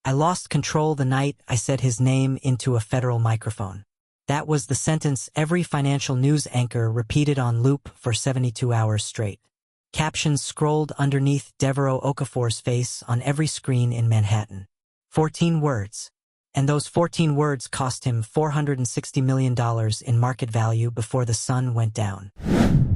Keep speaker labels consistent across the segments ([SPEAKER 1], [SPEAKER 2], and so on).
[SPEAKER 1] I lost control the night I said his name into a federal microphone. That was the sentence every financial news anchor repeated on loop for 72 hours straight. Captions scrolled underneath Devo Okafor's face on every screen in Manhattan. 14 words. And those 14 words cost him $460 million in market value before the sun went down.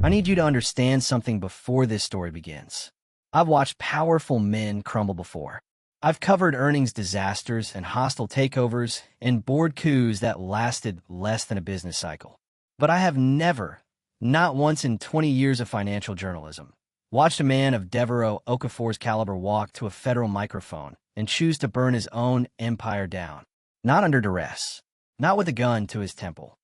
[SPEAKER 2] I need you to understand something before this story begins. I've watched powerful men crumble before. I've covered earnings disasters and hostile takeovers and board coups that lasted less than a business cycle. But I have never, not once in 20 years of financial journalism, watched a man of Devo Okafor's caliber walk to a federal microphone and choose to burn his own empire down. Not under duress, not with a gun to his temple.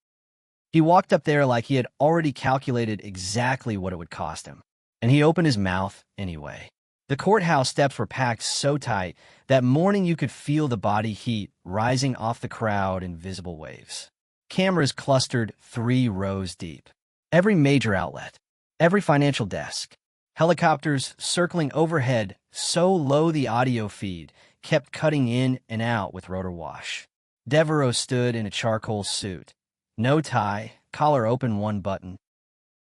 [SPEAKER 2] He walked up there like he had already calculated exactly what it would cost him, and he opened his mouth anyway. The courthouse steps were packed so tight that morning you could feel the body heat rising off the crowd in visible waves. Cameras clustered 3 rows deep. Every major outlet, every financial desk, helicopters circling overhead so low the audio feed kept cutting in and out with rotor wash. Devo stood in a charcoal suit, no tie, collar open one button,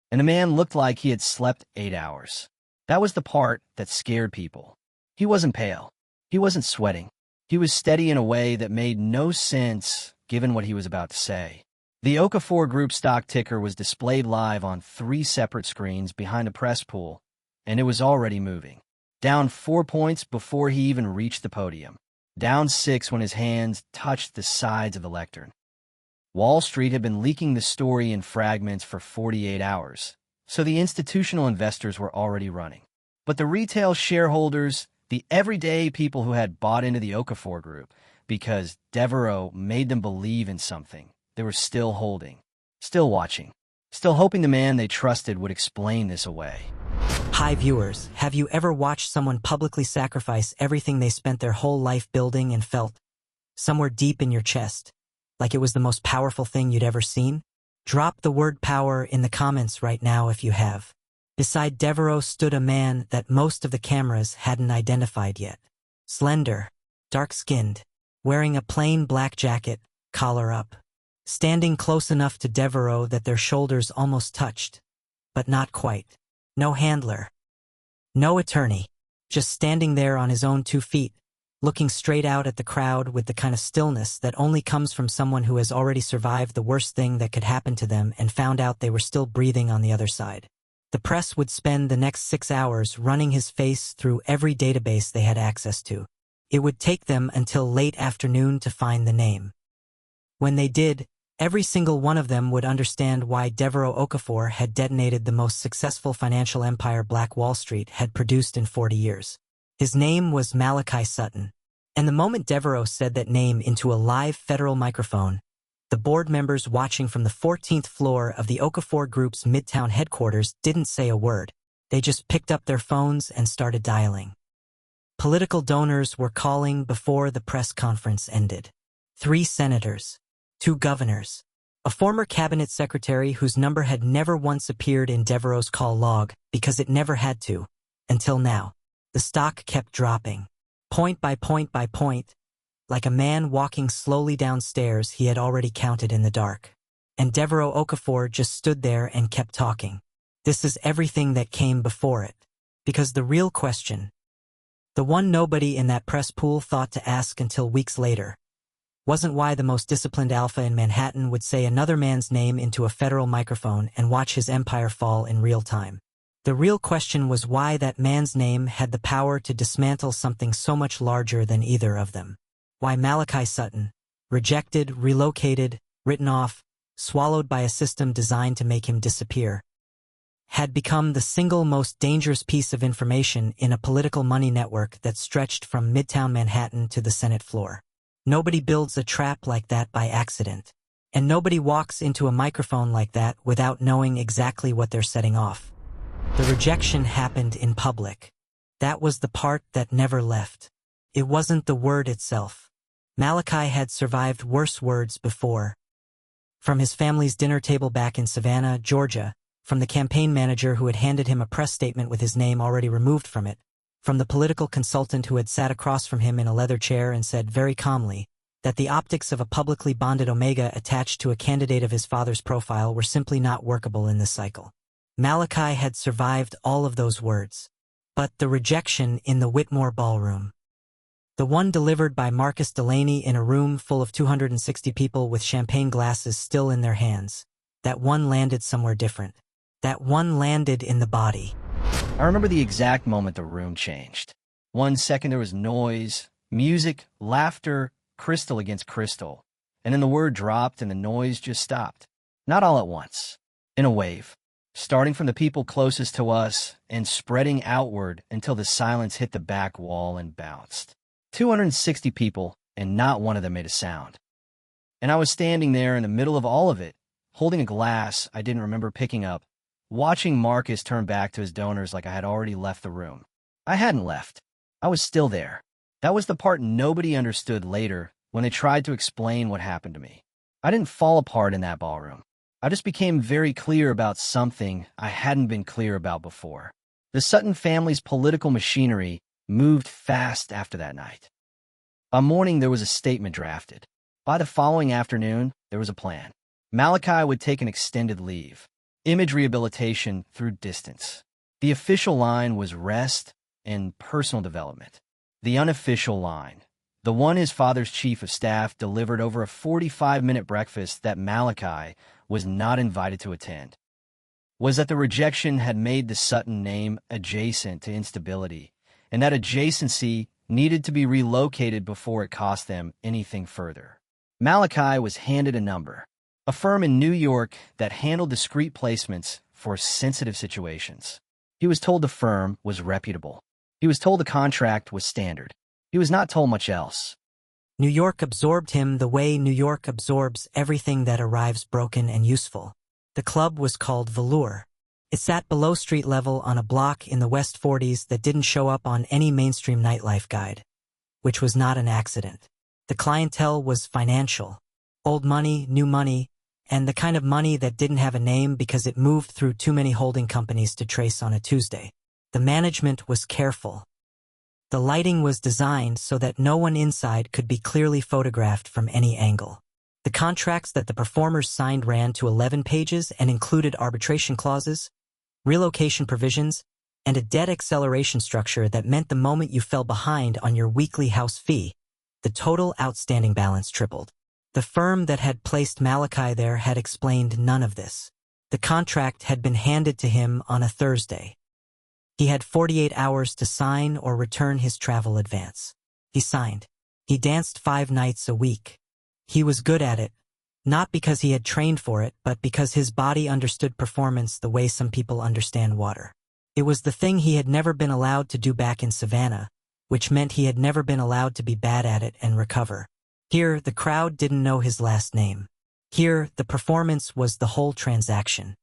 [SPEAKER 2] and the man looked like he had slept 8 hours. That was the part that scared people. He wasn't pale. He wasn't sweating. He was steady in a way that made no sense given what he was about to say. The Okafor Group stock ticker was displayed live on 3 separate screens behind a press pool, and it was already moving. Down 4 points before he even reached the podium. Down 6 when his hands touched the sides of the lectern. Wall Street had been leaking the story in fragments for 48 hours, so the institutional investors were already running. But the retail shareholders, the everyday people who had bought into the Okafor Group because Devo made them believe in something, they were still holding, still watching, still hoping the man they trusted would explain this away.
[SPEAKER 1] Hi viewers, have you ever watched someone publicly sacrifice everything they spent their whole life building and felt, somewhere deep in your chest, like it was the most powerful thing you'd ever seen? Drop the word power in the comments right now if you have. Beside Devo stood a man that most of the cameras hadn't identified yet. Slender, dark-skinned, wearing a plain black jacket, collar up. Standing close enough to Devo that their shoulders almost touched, but not quite. No handler. No attorney. Just standing there on his own 2 feet, looking straight out at the crowd with the kind of stillness that only comes from someone who has already survived the worst thing that could happen to them and found out they were still breathing on the other side. The press would spend the next 6 hours running his face through every database they had access to. It would take them until late afternoon to find the name. When they did, every single one of them would understand why Devo Okafor had detonated the most successful financial empire Black Wall Street had produced in 40 years. His name was Malachi Sutton, and the moment Devo said that name into a live federal microphone, the board members watching from the 14th floor of the Okafor Group's Midtown headquarters didn't say a word. They just picked up their phones and started dialing. Political donors were calling before the press conference ended. 3 senators, 2 governors, a former cabinet secretary whose number had never once appeared in Devo's call log because it never had to, until now. The stock kept dropping, point by point by point, like a man walking slowly downstairs he had already counted in the dark. And Devo Okafor just stood there and kept talking. This is everything that came before it. Because the real question, the one nobody in that press pool thought to ask until weeks later, wasn't why the most disciplined alpha in Manhattan would say another man's name into a federal microphone and watch his empire fall in real time. The real question was why that man's name had the power to dismantle something so much larger than either of them. Why Malachi Sutton, rejected, relocated, written off, swallowed by a system designed to make him disappear, had become the single most dangerous piece of information in a political money network that stretched from Midtown Manhattan to the Senate floor. Nobody builds a trap like that by accident, and nobody walks into a microphone like that without knowing exactly what they're setting off. The rejection happened in public. That was the part that never left. It wasn't the word itself. Malachi had survived worse words before. From his family's dinner table back in Savannah, Georgia, from the campaign manager who had handed him a press statement with his name already removed from it, from the political consultant who had sat across from him in a leather chair and said very calmly that the optics of a publicly bonded omega attached to a candidate of his father's profile were simply not workable in this cycle. Malachi had survived all of those words. But the rejection in the Whitmore ballroom. The one delivered by Marcus Delaney in a room full of 260 people with champagne glasses still in their hands. That one landed somewhere different. That one landed in the body.
[SPEAKER 2] I remember the exact moment the room changed. 1 second there was noise, music, laughter, crystal against crystal. And then the word dropped and the noise just stopped. Not all at once. In a wave. Starting from the people closest to us and spreading outward until the silence hit the back wall and bounced. 260 people, and not one of them made a sound. And I was standing there in the middle of all of it, holding a glass I didn't remember picking up, watching Marcus turn back to his donors like I had already left the room. I hadn't left. I was still there. That was the part nobody understood later when they tried to explain what happened to me. I didn't fall apart in that ballroom. I just became very clear about something I hadn't been clear about before. The Sutton family's political machinery moved fast after that night. By morning, there was a statement drafted. By the following afternoon, there was a plan. Malachi would take an extended leave. Image rehabilitation through distance. The official line was rest and personal development. The unofficial line, the one his father's chief of staff delivered over a 45-minute breakfast that Malachi was not invited to attend, was that the rejection had made the Sutton name adjacent to instability, and that adjacency needed to be relocated before it cost them anything further. Malachi was handed a number, a firm in New York that handled discrete placements for sensitive situations. He was told the firm was reputable. He was told the contract was standard. He was not told much else.
[SPEAKER 1] New York absorbed him the way New York absorbs everything that arrives broken and useful. The club was called Velour. It sat below street level on a block in the West 40s that didn't show up on any mainstream nightlife guide, which was not an accident. The clientele was financial. Old money, new money, and the kind of money that didn't have a name because it moved through too many holding companies to trace on a Tuesday. The management was careful. The lighting was designed so that no one inside could be clearly photographed from any angle. The contracts that the performers signed ran to 11 pages and included arbitration clauses, relocation provisions, and a debt acceleration structure that meant the moment you fell behind on your weekly house fee, the total outstanding balance tripled. The firm that had placed Malachi there had explained none of this. The contract had been handed to him on a Thursday. He had 48 hours to sign or return his travel advance. He signed. He danced 5 nights a week. He was good at it, not because he had trained for it, but because his body understood performance the way some people understand water. It was the thing he had never been allowed to do back in Savannah, which meant he had never been allowed to be bad at it and recover. Here, the crowd didn't know his last name. Here, the performance was the whole transaction.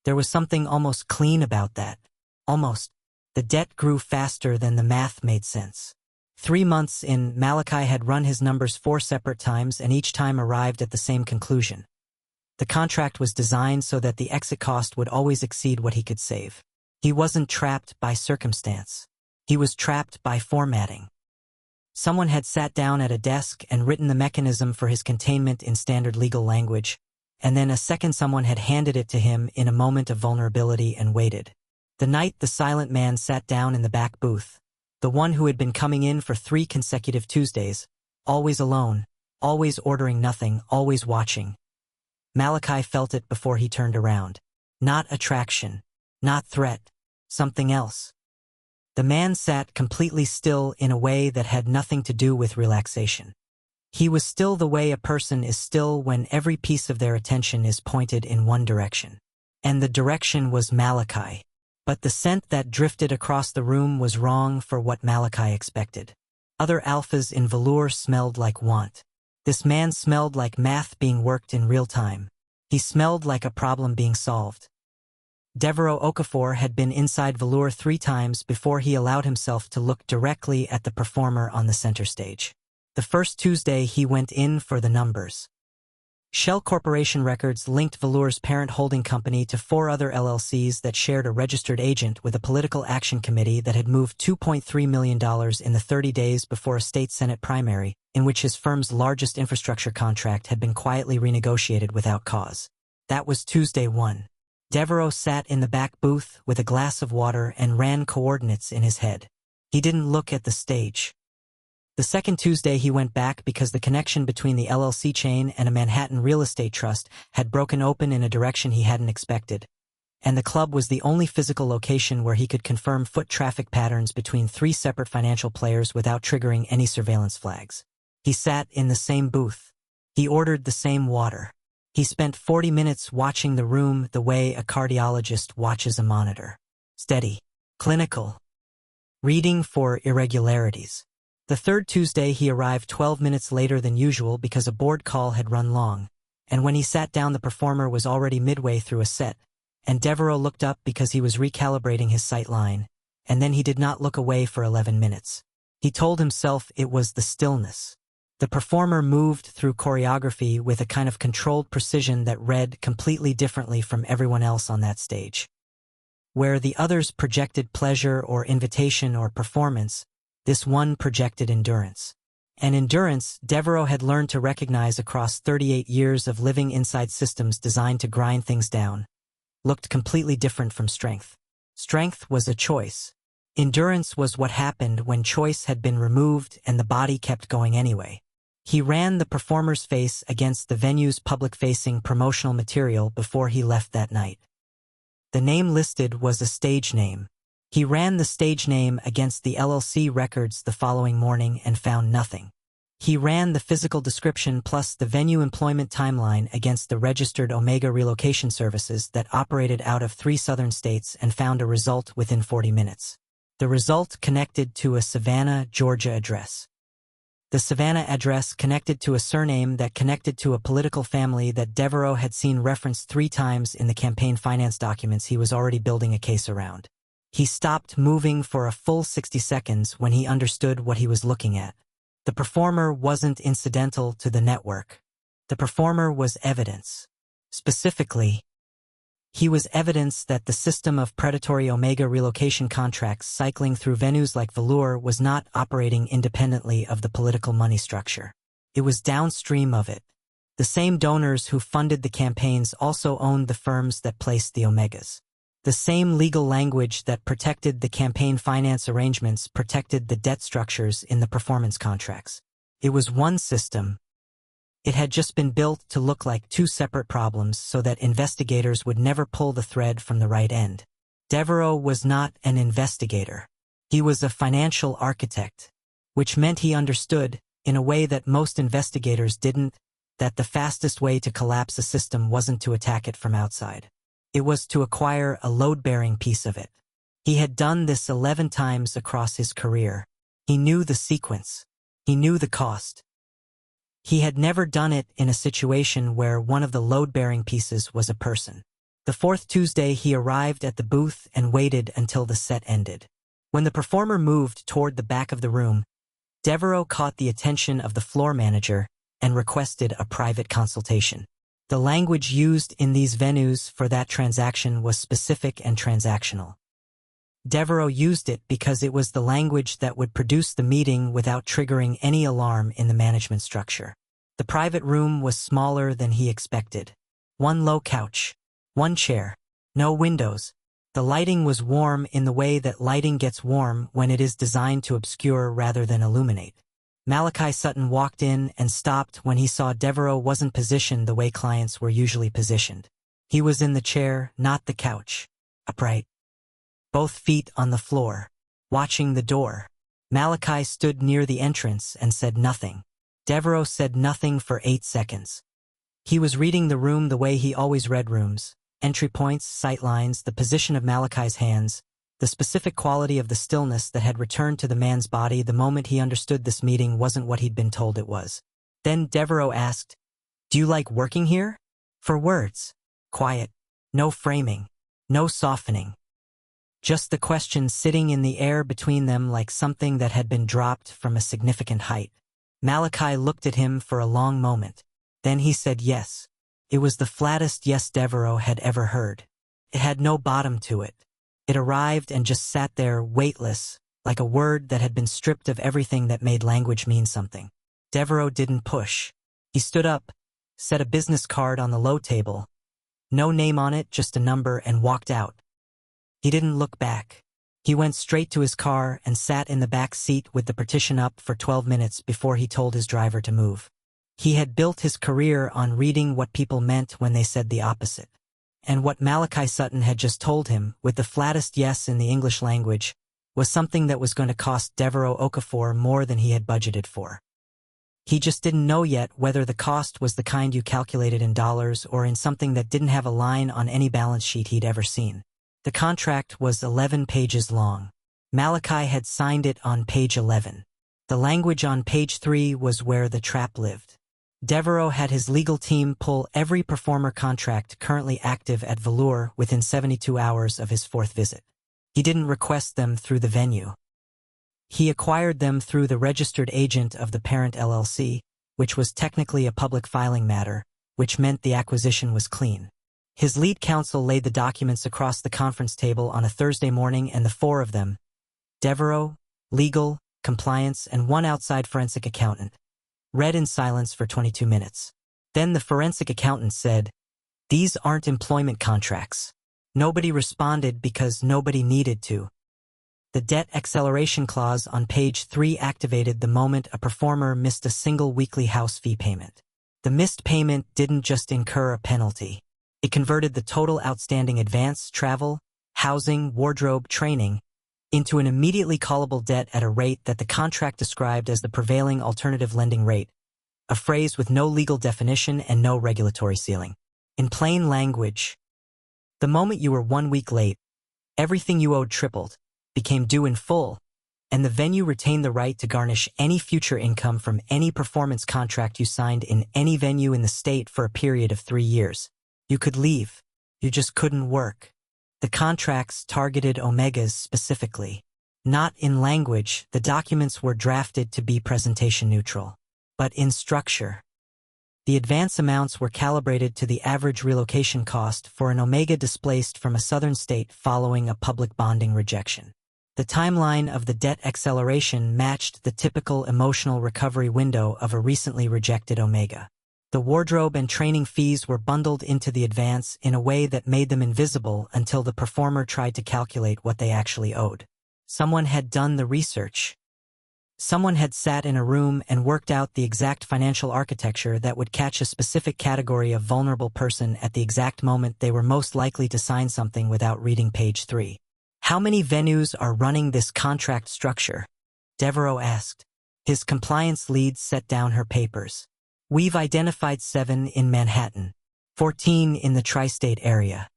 [SPEAKER 1] There was something almost clean about that. Almost. The debt grew faster than the math made sense. 3 months in, Malachi had run his numbers 4 separate times and each time arrived at the same conclusion. The contract was designed so that the exit cost would always exceed what he could save. He wasn't trapped by circumstance. He was trapped by formatting. Someone had sat down at a desk and written the mechanism for his containment in standard legal language, and then a second someone had handed it to him in a moment of vulnerability and waited. The night the silent man sat down in the back booth, the one who had been coming in for 3 consecutive Tuesdays, always alone, always ordering nothing, always watching. Malachi felt it before he turned around. Not attraction, not threat, something else. The man sat completely still in a way that had nothing to do with relaxation. He was still the way a person is still when every piece of their attention is pointed in one direction. And the direction was Malachi. But the scent that drifted across the room was wrong for what Malachi expected. Other alphas in velour smelled like want. This man smelled like math being worked in real time. He smelled like a problem being solved. Darius Okafor had been inside velour 3 times before he allowed himself to look directly at the performer on the center stage. The first Tuesday he went in for the numbers. Shell Corporation records linked Velour's parent holding company to 4 other LLCs that shared a registered agent with a political action committee that had moved $2.3 million in the 30 days before a state Senate primary, in which his firm's largest infrastructure contract had been quietly renegotiated without cause. That was Tuesday 1. Devo sat in the back booth with a glass of water and ran coordinates in his head. He didn't look at the stage. The second Tuesday he went back because the connection between the LLC chain and a Manhattan real estate trust had broken open in a direction he hadn't expected, and the club was the only physical location where he could confirm foot traffic patterns between 3 separate financial players without triggering any surveillance flags. He sat in the same booth. He ordered the same water. He spent 40 minutes watching the room the way a cardiologist watches a monitor. Steady. Clinical. Reading for irregularities. The third Tuesday he arrived 12 minutes later than usual because a board call had run long, and when he sat down the performer was already midway through a set, and Devo looked up because he was recalibrating his sight line, and then he did not look away for 11 minutes. He told himself it was the stillness. The performer moved through choreography with a kind of controlled precision that read completely differently from everyone else on that stage. Where the others projected pleasure or invitation or performance, this one projected endurance. And endurance, Devo had learned to recognize across 38 years of living inside systems designed to grind things down, looked completely different from strength. Strength was a choice. Endurance was what happened when choice had been removed and the body kept going anyway. He ran the performer's face against the venue's public-facing promotional material before he left that night. The name listed was a stage name. He ran the stage name against the LLC records the following morning and found nothing. He ran the physical description plus the venue employment timeline against the registered Omega relocation services that operated out of 3 southern states and found a result within 40 minutes. The result connected to a Savannah, Georgia address. The Savannah address connected to a surname that connected to a political family that Devo had seen referenced 3 times in the campaign finance documents he was already building a case around. He stopped moving for a full 60 seconds when he understood what he was looking at. The performer wasn't incidental to the network. The performer was evidence. Specifically, he was evidence that the system of predatory Omega relocation contracts cycling through venues like Velour was not operating independently of the political money structure. It was downstream of it. The same donors who funded the campaigns also owned the firms that placed the Omegas. The same legal language that protected the campaign finance arrangements protected the debt structures in the performance contracts. It was one system. It had just been built to look like 2 separate problems so that investigators would never pull the thread from the right end. Devo was not an investigator. He was a financial architect, which meant he understood, in a way that most investigators didn't, that the fastest way to collapse a system wasn't to attack it from outside. It was to acquire a load-bearing piece of it. He had done this 11 times across his career. He knew the sequence. He knew the cost. He had never done it in a situation where one of the load-bearing pieces was a person. The 4th Tuesday he arrived at the booth and waited until the set ended. When the performer moved toward the back of the room, Devo caught the attention of the floor manager and requested a private consultation. The language used in these venues for that transaction was specific and transactional. Devo used it because it was the language that would produce the meeting without triggering any alarm in the management structure. The private room was smaller than he expected. 1 low couch. 1 chair. No windows. The lighting was warm in the way that lighting gets warm when it is designed to obscure rather than illuminate. Malachi Sutton walked in and stopped when he saw Devo wasn't positioned the way clients were usually positioned. He was in the chair, not the couch. Upright. Both feet on the floor. Watching the door. Malachi stood near the entrance and said nothing. Devo said nothing for 8 seconds. He was reading the room the way he always read rooms. Entry points, sight lines, the position of Malachi's hands, the specific quality of the stillness that had returned to the man's body the moment he understood this meeting wasn't what he'd been told it was. Then Devo asked, "Do you like working here?" For words. Quiet. No framing. No softening. Just the question sitting in the air between them like something that had been dropped from a significant height. Malachi looked at him for a long moment. Then he said yes. It was the flattest yes Devereaux had ever heard. It had no bottom to it. It arrived and just sat there, weightless, like a word that had been stripped of everything that made language mean something. Devereaux didn't push. He stood up, set a business card on the low table, no name on it, just a number, and walked out. He didn't look back. He went straight to his car and sat in the back seat with the partition up for 12 minutes before he told his driver to move. He had built his career on reading what people meant when they said the opposite. And what Malachi Sutton had just told him, with the flattest yes in the English language, was something that was going to cost Darius Okafor more than he had budgeted for. He just didn't know yet whether the cost was the kind you calculated in dollars or in something that didn't have a line on any balance sheet he'd ever seen. The contract was 11 pages long. Malachi had signed it on page 11. The language on page 3 was where the trap lived. Devereaux had his legal team pull every performer contract currently active at Velour within 72 hours of his 4th visit. He didn't request them through the venue. He acquired them through the registered agent of the parent LLC, which was technically a public filing matter, which meant the acquisition was clean. His lead counsel laid the documents across the conference table on a Thursday morning, and the 4 of them, Devereaux, legal, compliance, and one outside forensic accountant, read in silence for 22 minutes. Then the forensic accountant said, "These aren't employment contracts." Nobody responded because nobody needed to. The debt acceleration clause on page 3 activated the moment a performer missed a single weekly house fee payment. The missed payment didn't just incur a penalty. It converted the total outstanding advance, travel, housing, wardrobe, training into an immediately callable debt at a rate that the contract described as the prevailing alternative lending rate, a phrase with no legal definition and no regulatory ceiling. In plain language, the moment you were 1 week late, everything you owed tripled, became due in full, and the venue retained the right to garnish any future income from any performance contract you signed in any venue in the state for a period of 3 years. You could leave. You just couldn't work. The contracts targeted Omegas specifically. Not in language, the documents were drafted to be presentation neutral, but in structure. The advance amounts were calibrated to the average relocation cost for an Omega displaced from a southern state following a public bonding rejection. The timeline of the debt acceleration matched the typical emotional recovery window of a recently rejected Omega. The wardrobe and training fees were bundled into the advance in a way that made them invisible until the performer tried to calculate what they actually owed. Someone had done the research. Someone had sat in a room and worked out the exact financial architecture that would catch a specific category of vulnerable person at the exact moment they were most likely to sign something without reading page 3. "How many venues are running this contract structure?" Devereaux asked. His compliance lead set down her papers. "We've identified 7 in Manhattan, 14 in the tri-state area.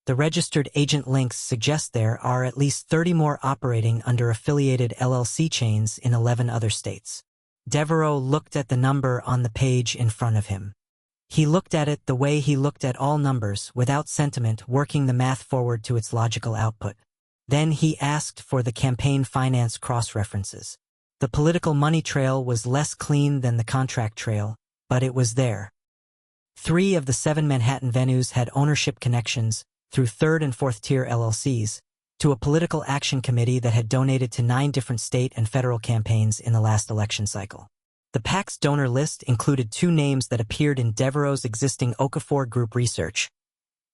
[SPEAKER 1] The registered agent links suggest there are at least 30 more operating under affiliated LLC chains in 11 other states." Devereaux looked at the number on the page in front of him. He looked at it the way he looked at all numbers, without sentiment, working the math forward to its logical output. Then he asked for the campaign finance cross-references. The political money trail was less clean than the contract trail, but it was there. 3 of the 7 Manhattan venues had ownership connections through 3rd and 4th tier LLCs to a political action committee that had donated to 9 different state and federal campaigns in the last election cycle. The PAC's donor list included 2 names that appeared in Devereaux's existing Okafor Group research.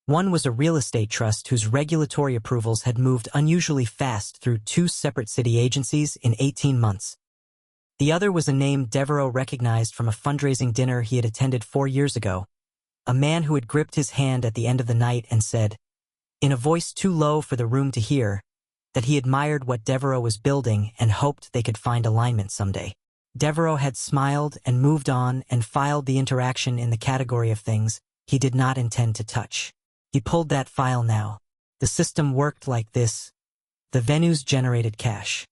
[SPEAKER 1] One was a real estate trust whose regulatory approvals had moved unusually fast through 2 separate city agencies in 18 months. The other was a name Devereaux recognized from a fundraising dinner he had attended 4 years ago, a man who had gripped his hand at the end of the night and said, in a voice too low for the room to hear, that he admired what Devereaux was building and hoped they could find alignment someday. Devereaux had smiled and moved on and filed the interaction in the category of things he did not intend to touch. He pulled that file now. The system worked like this. The venues generated cash.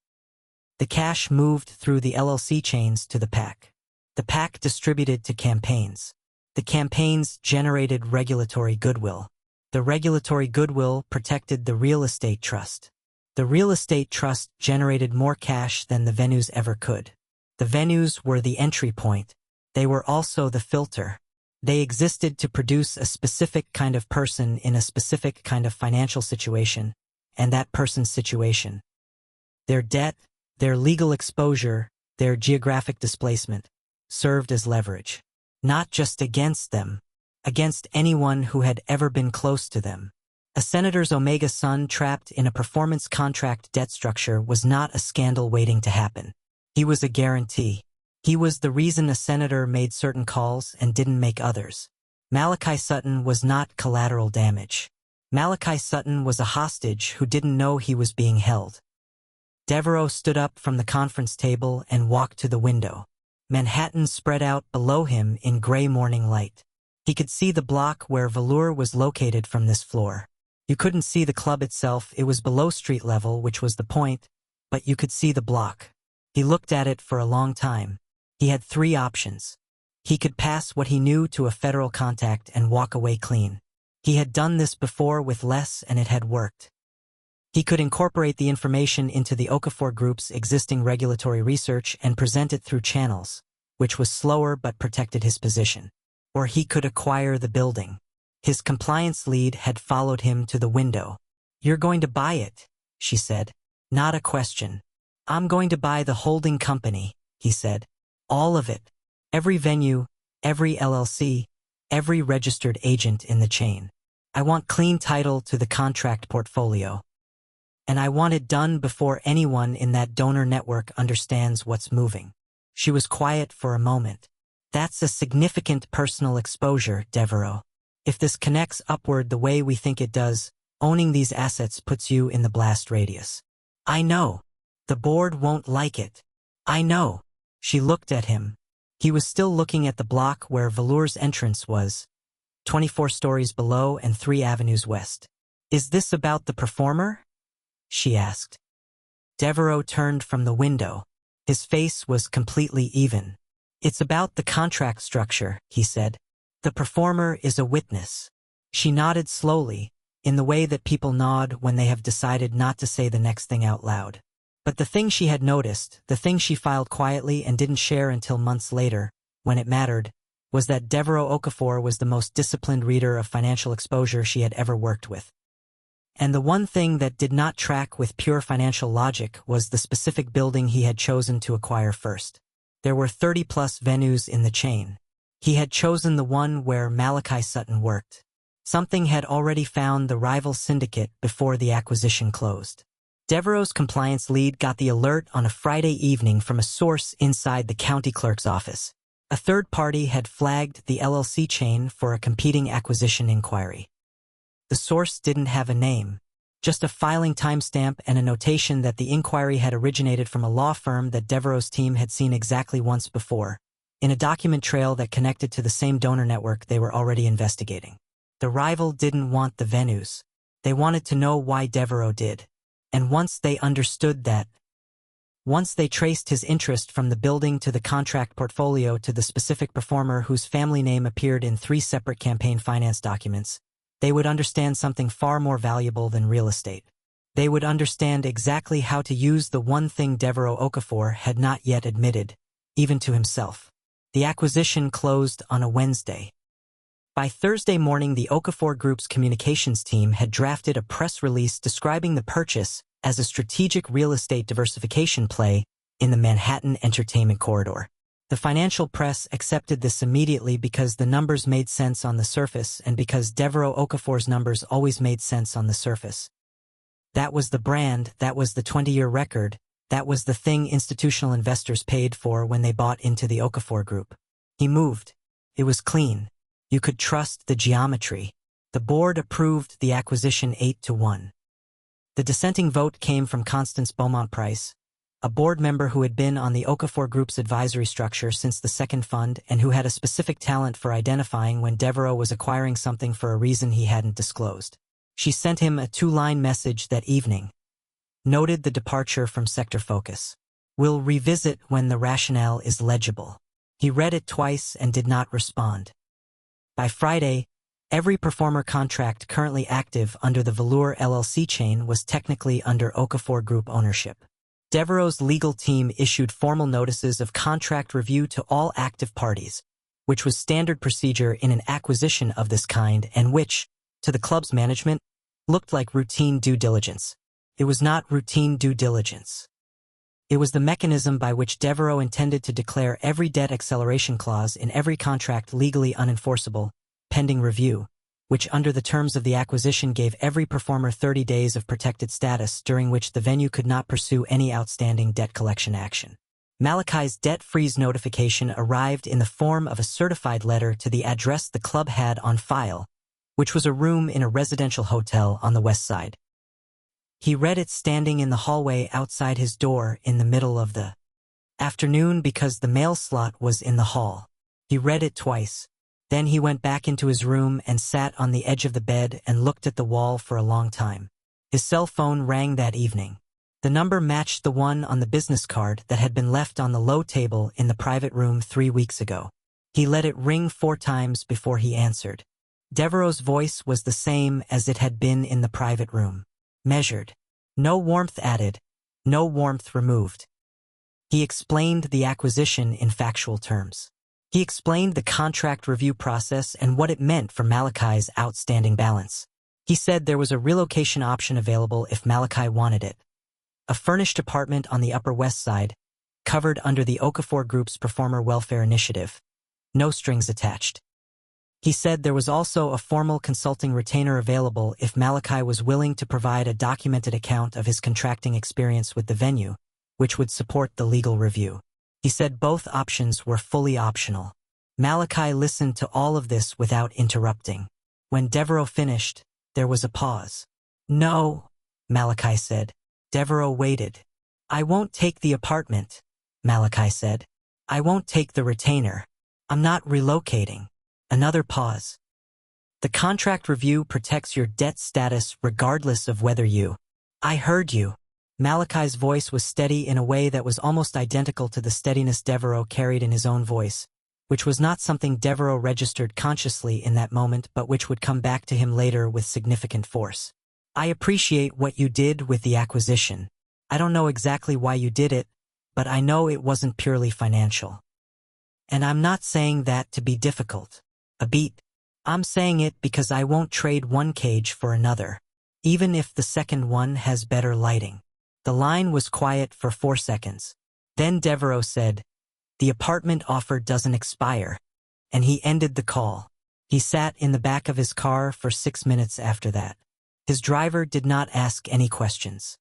[SPEAKER 1] The cash moved through the LLC chains to the PAC. The PAC distributed to campaigns. The campaigns generated regulatory goodwill. The regulatory goodwill protected the real estate trust. The real estate trust generated more cash than the venues ever could. The venues were the entry point. They were also the filter. They existed to produce a specific kind of person in a specific kind of financial situation, and that person's situation. Their debt, their legal exposure, their geographic displacement, served as leverage. Not just against them, against anyone who had ever been close to them. A senator's Omega son trapped in a performance contract debt structure was not a scandal waiting to happen. He was a guarantee. He was the reason a senator made certain calls and didn't make others. Malachi Sutton was not collateral damage. Malachi Sutton was a hostage who didn't know he was being held. Devo stood up from the conference table and walked to the window. Manhattan spread out below him in gray morning light. He could see the block where Velour was located from this floor. You couldn't see the club itself, it was below street level, which was the point, but you could see the block. He looked at it for a long time. He had three options. He could pass what he knew to a federal contact and walk away clean. He had done this before with less and it had worked. He could incorporate the information into the Okafor Group's existing regulatory research and present it through channels, which was slower but protected his position. Or he could acquire the building. His compliance lead had followed him to the window. "You're going to buy it," she said. "Not a question." "I'm going to buy the holding company," he said. "All of it. Every venue, every LLC, every registered agent in the chain. I want clean title to the contract portfolio. And I want it done before anyone in that donor network understands what's moving." She was quiet for a moment. "That's a significant personal exposure, Devo. If this connects upward the way we think it does, owning these assets puts you in the blast radius." "I know. The board won't like it. I know." She looked at him. He was still looking at the block where Velour's entrance was, 24 stories below and 3 avenues west. "Is this about the performer?" she asked. Devo turned from the window. His face was completely even. "It's about the contract structure," he said. "The performer is a witness." She nodded slowly, in the way that people nod when they have decided not to say the next thing out loud. But the thing she had noticed, the thing she filed quietly and didn't share until months later, when it mattered, was that Devo Okafor was the most disciplined reader of financial exposure she had ever worked with. And the one thing that did not track with pure financial logic was the specific building he had chosen to acquire first. There were 30-plus venues in the chain. He had chosen the one where Malachi Sutton worked. Something had already found the rival syndicate before the acquisition closed. Devo's compliance lead got the alert on a Friday evening from a source inside the county clerk's office. A third party had flagged the LLC chain for a competing acquisition inquiry. The source didn't have a name, just a filing timestamp and a notation that the inquiry had originated from a law firm that Devo's team had seen exactly once before, in a document trail that connected to the same donor network they were already investigating. The rival didn't want the venues. They wanted to know why Devo did. And once they understood that, once they traced his interest from the building to the contract portfolio to the specific performer whose family name appeared in 3 separate campaign finance documents, they would understand something far more valuable than real estate. They would understand exactly how to use the one thing Devo Okafor had not yet admitted, even to himself. The acquisition closed on a Wednesday. By Thursday morning, the Okafor Group's communications team had drafted a press release describing the purchase as a strategic real estate diversification play in the Manhattan entertainment corridor. The financial press accepted this immediately because the numbers made sense on the surface and because Devo Okafor's numbers always made sense on the surface. That was the brand, that was the 20-year record, that was the thing institutional investors paid for when they bought into the Okafor Group. He moved. It was clean. You could trust the geometry. The board approved the acquisition 8-1. The dissenting vote came from Constance Beaumont-Price, a board member who had been on the Okafor Group's advisory structure since the second fund and who had a specific talent for identifying when Devo was acquiring something for a reason he hadn't disclosed. She sent him a 2-line message that evening. Noted the departure from sector focus. "We'll revisit when the rationale is legible." He read it twice and did not respond. By Friday, every performer contract currently active under the Velour LLC chain was technically under Okafor Group ownership. Devereaux's legal team issued formal notices of contract review to all active parties, which was standard procedure in an acquisition of this kind and which, to the club's management, looked like routine due diligence. It was not routine due diligence. It was the mechanism by which Devereaux intended to declare every debt acceleration clause in every contract legally unenforceable, pending review, which under the terms of the acquisition gave every performer 30 days of protected status during which the venue could not pursue any outstanding debt collection action. Malachi's debt freeze notification arrived in the form of a certified letter to the address the club had on file, which was a room in a residential hotel on the west side. He read it standing in the hallway outside his door in the middle of the afternoon because the mail slot was in the hall. He read it twice. Then he went back into his room and sat on the edge of the bed and looked at the wall for a long time. His cell phone rang that evening. The number matched the one on the business card that had been left on the low table in the private room 3 weeks ago. He let it ring 4 times before he answered. Devereaux's voice was the same as it had been in the private room. Measured. No warmth added, no warmth removed. He explained the acquisition in factual terms. He explained the contract review process and what it meant for Malachi's outstanding balance. He said there was a relocation option available if Malachi wanted it. A furnished apartment on the Upper West Side, covered under the Okafor Group's Performer Welfare Initiative. No strings attached. He said there was also a formal consulting retainer available if Malachi was willing to provide a documented account of his contracting experience with the venue, which would support the legal review. He said both options were fully optional. Malachi listened to all of this without interrupting. When Devereaux finished, there was a pause. "No," Malachi said. Devereaux waited. "I won't take the apartment," Malachi said. "I won't take the retainer. I'm not relocating." Another pause. "The contract review protects your debt status regardless of whether you—" "I heard you." Malachi's voice was steady in a way that was almost identical to the steadiness Devereaux carried in his own voice, which was not something Devereaux registered consciously in that moment but which would come back to him later with significant force. "I appreciate what you did with the acquisition. I don't know exactly why you did it, but I know it wasn't purely financial. And I'm not saying that to be difficult. A beat. I'm saying it because I won't trade one cage for another, even if the second one has better lighting." The line was quiet for 4 seconds. Then Devereaux said, "The apartment offer doesn't expire," and he ended the call. He sat in the back of his car for 6 minutes after that. His driver did not ask any questions.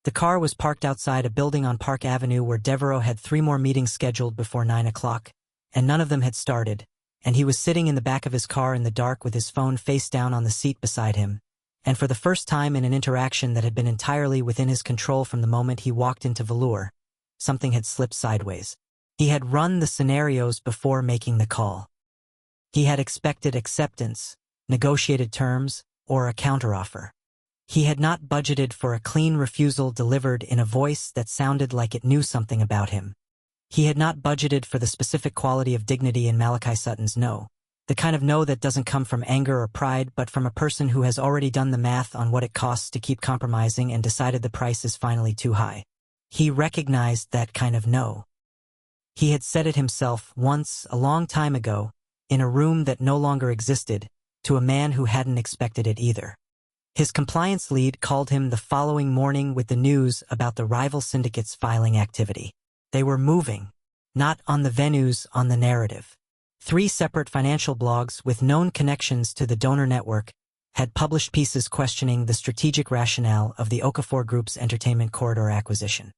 [SPEAKER 1] The car was parked outside a building on Park Avenue where Devereaux had 3 more meetings scheduled before 9 o'clock, and none of them had started, and he was sitting in the back of his car in the dark with his phone face down on the seat beside him, and for the first time in an interaction that had been entirely within his control from the moment he walked into Velour, something had slipped sideways. He had run the scenarios before making the call. He had expected acceptance, negotiated terms, or a counteroffer. He had not budgeted for a clean refusal delivered in a voice that sounded like it knew something about him. He had not budgeted for the specific quality of dignity in Malachi Sutton's no, the kind of no that doesn't come from anger or pride but from a person who has already done the math on what it costs to keep compromising and decided the price is finally too high. He recognized that kind of no. He had said it himself once, a long time ago, in a room that no longer existed, to a man who hadn't expected it either. His compliance lead called him the following morning with the news about the rival syndicate's filing activity. They were moving, not on the venues, on the narrative. 3 separate financial blogs with known connections to the donor network had published pieces questioning the strategic rationale of the Okafor Group's entertainment corridor acquisition.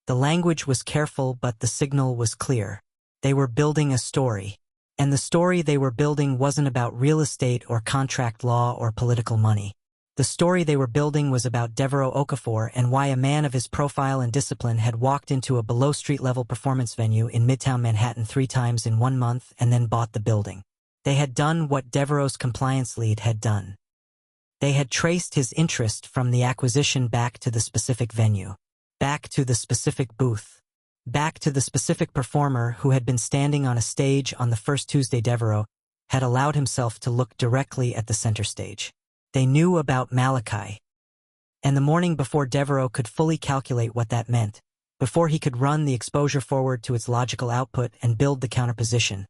[SPEAKER 1] The language was careful, but the signal was clear. They were building a story, and the story they were building wasn't about real estate or contract law or political money. The story they were building was about Devereaux Okafor and why a man of his profile and discipline had walked into a below-street-level performance venue in Midtown Manhattan 3 times in 1 month and then bought the building. They had done what Devereaux's compliance lead had done. They had traced his interest from the acquisition back to the specific venue, back to the specific booth, back to the specific performer who had been standing on a stage on the first Tuesday Devereaux had allowed himself to look directly at the center stage. They knew about Malachi. And the morning before Devo could fully calculate what that meant, before he could run the exposure forward to its logical output and build the counterposition,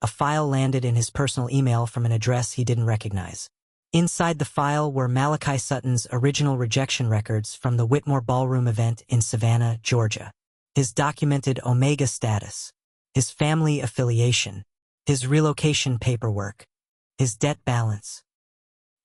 [SPEAKER 1] a file landed in his personal email from an address he didn't recognize. Inside the file were Malachi Sutton's original rejection records from the Whitmore Ballroom event in Savannah, Georgia, his documented Omega status, his family affiliation, his relocation paperwork, his debt balance,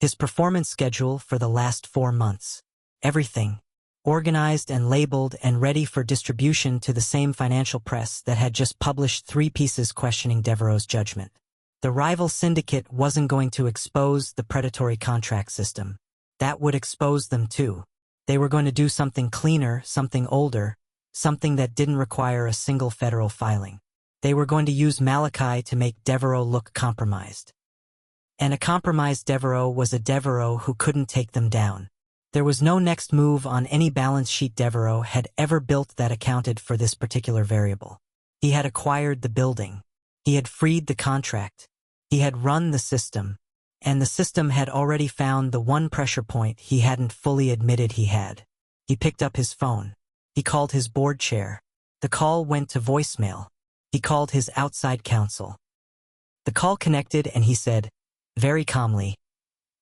[SPEAKER 1] his performance schedule for the last 4 months, everything, organized and labeled and ready for distribution to the same financial press that had just published 3 pieces questioning Devo's judgment. The rival syndicate wasn't going to expose the predatory contract system. That would expose them too. They were going to do something cleaner, something older, something that didn't require a single federal filing. They were going to use Malachi to make Devo look compromised. And a compromised Devo was a Devo who couldn't take them down. There was no next move on any balance sheet Devo had ever built that accounted for this particular variable. He had acquired the building. He had freed the contract. He had run the system. And the system had already found the one pressure point he hadn't fully admitted he had. He picked up his phone. He called his board chair. The call went to voicemail. He called his outside counsel. The call connected and he said, very calmly,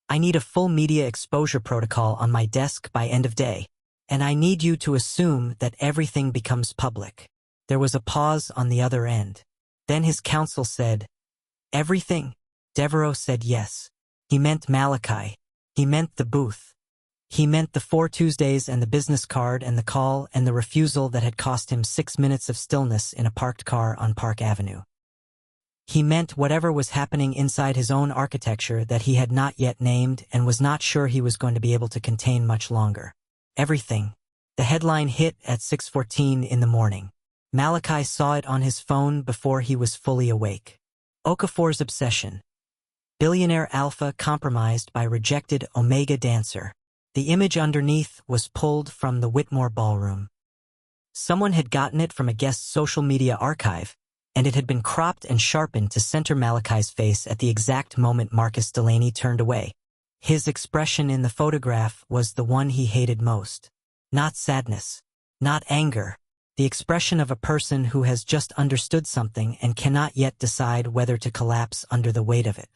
[SPEAKER 1] I need a full media exposure protocol on my desk by end of day, and I need you to assume that everything becomes public. There was a pause on the other end. Then his counsel said, everything? Devo said yes. He meant Malachi. He meant the booth. He meant the 4 Tuesdays and the business card and the call and the refusal that had cost him 6 minutes of stillness in a parked car on Park Avenue. He meant whatever was happening inside his own architecture that he had not yet named and was not sure he was going to be able to contain much longer. Everything. The headline hit at 6:14 in the morning. Malachi saw it on his phone before he was fully awake. Okafor's obsession. Billionaire alpha compromised by rejected Omega dancer. The image underneath was pulled from the Whitmore Ballroom. Someone had gotten it from a guest's social media archive, and it had been cropped and sharpened to center Malachi's face at the exact moment Marcus Delaney turned away. His expression in the photograph was the one he hated most. Not sadness. Not anger. The expression of a person who has just understood something and cannot yet decide whether to collapse under the weight of it.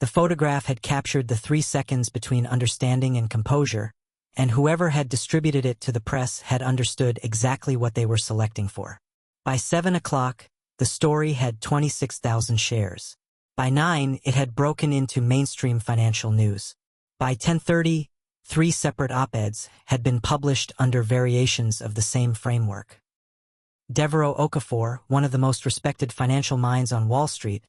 [SPEAKER 1] The photograph had captured the 3 seconds between understanding and composure, and whoever had distributed it to the press had understood exactly what they were selecting for. By 7 o'clock, the story had 26,000 shares. By 9, it had broken into mainstream financial news. By 10:30, 3 separate op-eds had been published under variations of the same framework. Darius Okafor, one of the most respected financial minds on Wall Street,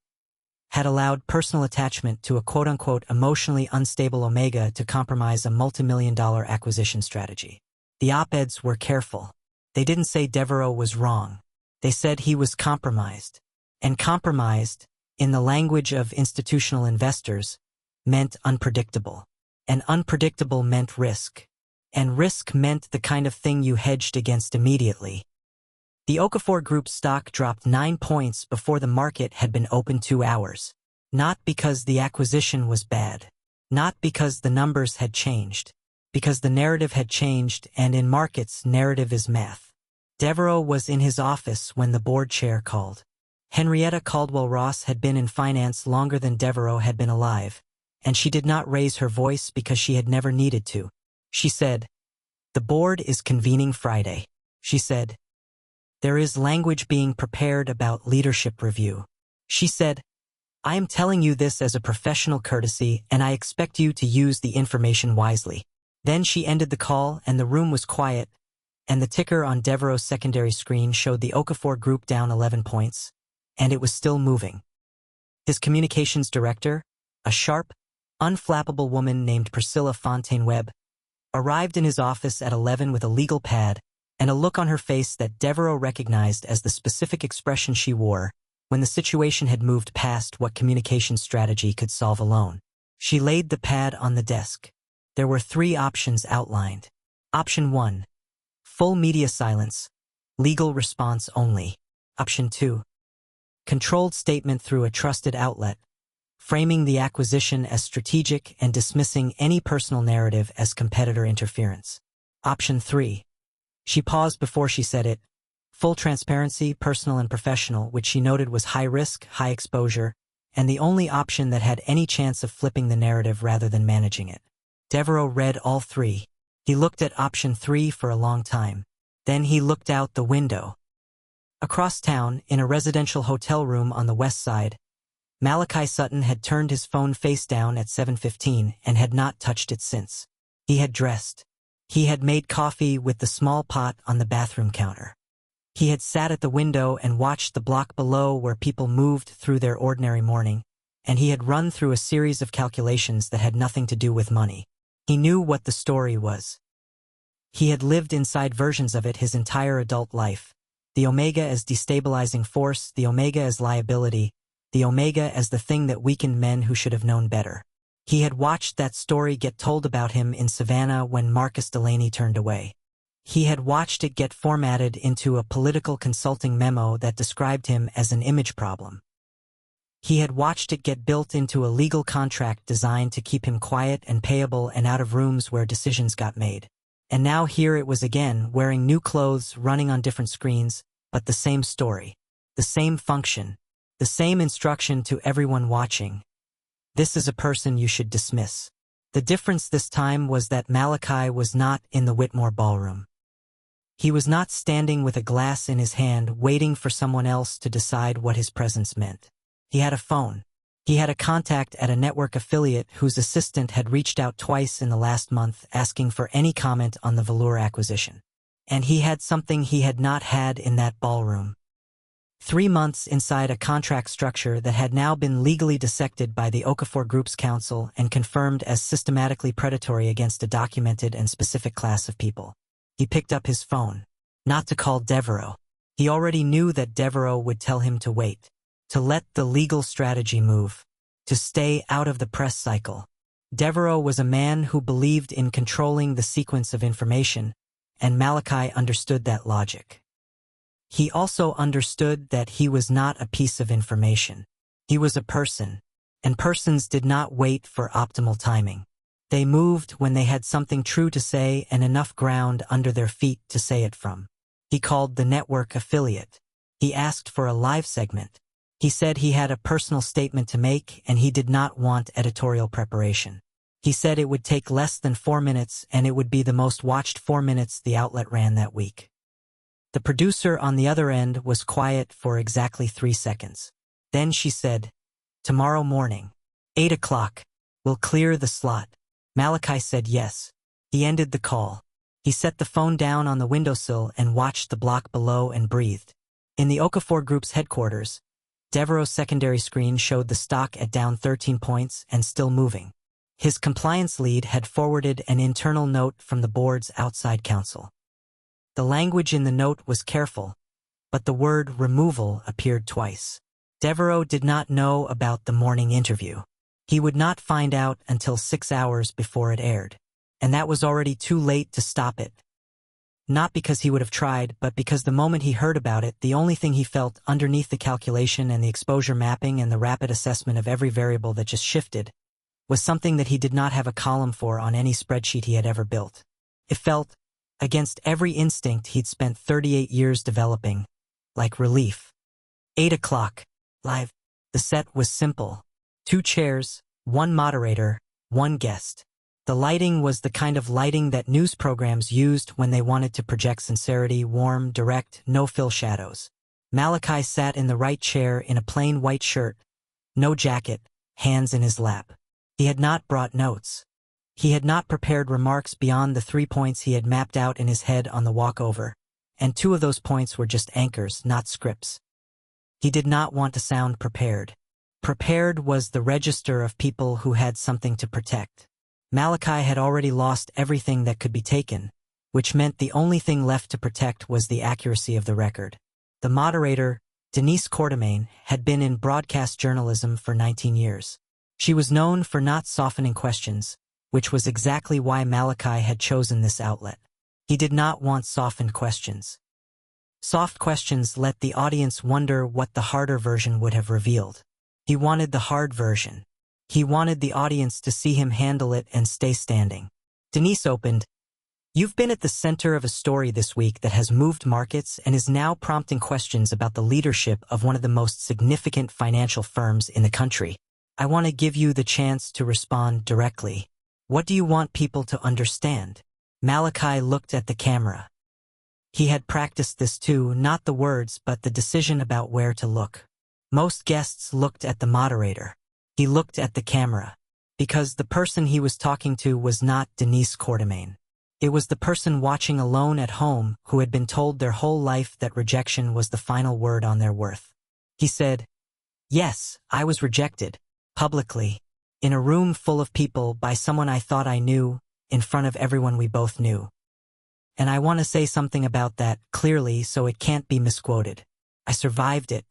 [SPEAKER 1] had allowed personal attachment to a quote-unquote emotionally unstable Omega to compromise a multi-million-dollar acquisition strategy. The op-eds were careful. They didn't say Devo was wrong. They said he was compromised. And compromised, in the language of institutional investors, meant unpredictable. And unpredictable meant risk. And risk meant the kind of thing you hedged against immediately. The Okafor Group stock dropped 9 points before the market had been open 2 hours. Not because the acquisition was bad. Not because the numbers had changed. Because the narrative had changed, and in markets, narrative is math. Devo was in his office when the board chair called. Henrietta Caldwell Ross had been in finance longer than Devo had been alive, and she did not raise her voice because she had never needed to. She said, "The board is convening Friday." She said, "There is language being prepared about leadership review." She said, "I am telling you this as a professional courtesy, and I expect you to use the information wisely." Then she ended the call, and the room was quiet, and the ticker on Devo's secondary screen showed the Okafor Group down 11 points, and it was still moving. His communications director, a sharp, unflappable woman named Priscilla Fontaine-Webb, arrived in his office at 11 with a legal pad and a look on her face that Devo recognized as the specific expression she wore when the situation had moved past what communication strategy could solve alone. She laid the pad on the desk. There were 3 options outlined. Option 1. Full media silence. Legal response only. Option 2. Controlled statement through a trusted outlet. framing the acquisition as strategic and dismissing any personal narrative as competitor interference. Option 3. She paused before she said it. Full transparency, personal and professional, which she noted was high risk, high exposure, and the only option that had any chance of flipping the narrative rather than managing it. Devo read all three. He looked at option 3 for a long time. Then he looked out the window. Across town, in a residential hotel room on the west side, Malachi Sutton had turned his phone face down at 7:15 and had not touched it since. He had dressed. He had made coffee with the small pot on the bathroom counter. He had sat at the window and watched the block below where people moved through their ordinary morning, and he had run through a series of calculations that had nothing to do with money. He knew what the story was. He had lived inside versions of it his entire adult life. The omega as destabilizing force, the omega as liability, the omega as the thing that weakened men who should have known better. He had watched that story get told about him in Savannah when Marcus Delaney turned away. He had watched it get formatted into a political consulting memo that described him as an image problem. He had watched it get built into a legal contract designed to keep him quiet and payable and out of rooms where decisions got made. And now here it was again, wearing new clothes, running on different screens, but the same story, the same function, the same instruction to everyone watching. This is a person you should dismiss. The difference this time was that Malachi was not in the Whitmore ballroom. He was not standing with a glass in his hand waiting for someone else to decide what his presence meant. He had a phone. He had a contact at a network affiliate whose assistant had reached out twice in the last month asking for any comment on the Velour acquisition. And he had something he had not had in that ballroom. 3 months inside a contract structure that had now been legally dissected by the Okafor Group's counsel and confirmed as systematically predatory against a documented and specific class of people. He picked up his phone. Not to call Devo. He already knew that Devo would tell him to wait, to let the legal strategy move, to stay out of the press cycle. Devo was a man who believed in controlling the sequence of information, and Malachi understood that logic. He also understood that he was not a piece of information. He was a person, and persons did not wait for optimal timing. They moved when they had something true to say and enough ground under their feet to say it from. He called the network affiliate. He asked for a live segment. He said he had a personal statement to make and he did not want editorial preparation. He said it would take less than 4 minutes and it would be the most watched 4 minutes the outlet ran that week. The producer on the other end was quiet for exactly 3 seconds. Then she said, "Tomorrow morning, 8 o'clock, we'll clear the slot." Malachi said yes. He ended the call. He set the phone down on the windowsill and watched the block below and breathed. In the Okafor Group's headquarters, Devo's secondary screen showed the stock at down 13 points and still moving. His compliance lead had forwarded an internal note from the board's outside counsel. The language in the note was careful, but the word removal appeared twice. Devo did not know about the morning interview. He would not find out until 6 hours before it aired, and that was already too late to stop it. Not because he would have tried, but because the moment he heard about it, the only thing he felt underneath the calculation and the exposure mapping and the rapid assessment of every variable that just shifted was something that he did not have a column for on any spreadsheet he had ever built. It felt, against every instinct he'd spent 38 years developing, like relief. 8 o'clock, live. The set was simple. 2 chairs, 1 moderator, 1 guest. The lighting was the kind of lighting that news programs used when they wanted to project sincerity, warm, direct, no-fill shadows. Malachi sat in the right chair in a plain white shirt, no jacket, hands in his lap. He had not brought notes. He had not prepared remarks beyond the 3 points he had mapped out in his head on the walkover, and 2 of those points were just anchors, not scripts. He did not want to sound prepared. Prepared was the register of people who had something to protect. Malachi had already lost everything that could be taken, which meant the only thing left to protect was the accuracy of the record. The moderator, Denise Quartermain, had been in broadcast journalism for 19 years. She was known for not softening questions, which was exactly why Malachi had chosen this outlet. He did not want softened questions. Soft questions let the audience wonder what the harder version would have revealed. He wanted the hard version. He wanted the audience to see him handle it and stay standing. Denise opened. You've been at the center of a story this week that has moved markets and is now prompting questions about the leadership of one of the most significant financial firms in the country. I want to give you the chance to respond directly. What do you want people to understand? Malachi looked at the camera. He had practiced this too, not the words but the decision about where to look. Most guests looked at the moderator. He looked at the camera. Because the person he was talking to was not Denise Quartermain. It was the person watching alone at home who had been told their whole life that rejection was the final word on their worth. He said, "Yes, I was rejected. Publicly. In a room full of people by someone I thought I knew, in front of everyone we both knew. And I want to say something about that, clearly, so it can't be misquoted. I survived it.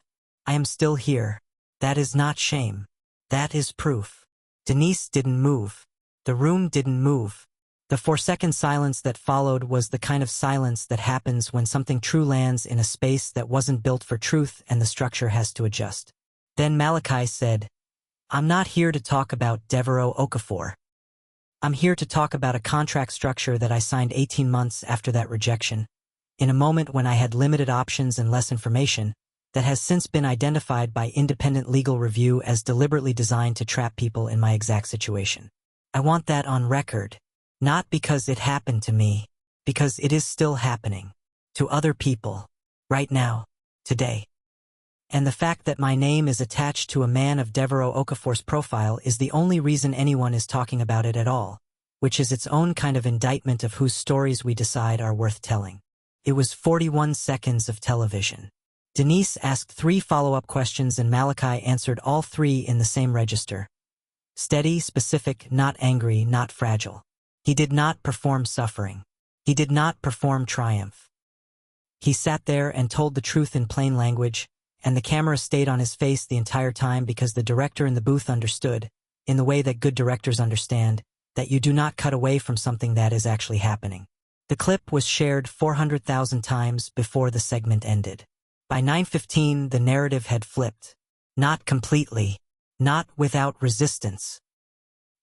[SPEAKER 1] I am still here. That is not shame. That is proof." Denise didn't move. The room didn't move. The 4-second silence that followed was the kind of silence that happens when something true lands in a space that wasn't built for truth and the structure has to adjust. Then Malachi said, "I'm not here to talk about Darius Okafor. I'm here to talk about a contract structure that I signed 18 months after that rejection, in a moment when I had limited options and less information, that has since been identified by independent legal review as deliberately designed to trap people in my exact situation. I want that on record, not because it happened to me, because it is still happening. To other people. Right now. Today. And the fact that my name is attached to a man of Darius Okafor's profile is the only reason anyone is talking about it at all, which is its own kind of indictment of whose stories we decide are worth telling." It was 41 seconds of television. Denise asked 3 follow-up questions and Malachi answered all 3 in the same register. Steady, specific, not angry, not fragile. He did not perform suffering. He did not perform triumph. He sat there and told the truth in plain language, and the camera stayed on his face the entire time because the director in the booth understood, in the way that good directors understand, that you do not cut away from something that is actually happening. The clip was shared 400,000 times before the segment ended. By 9:15, the narrative had flipped. Not completely. Not without resistance.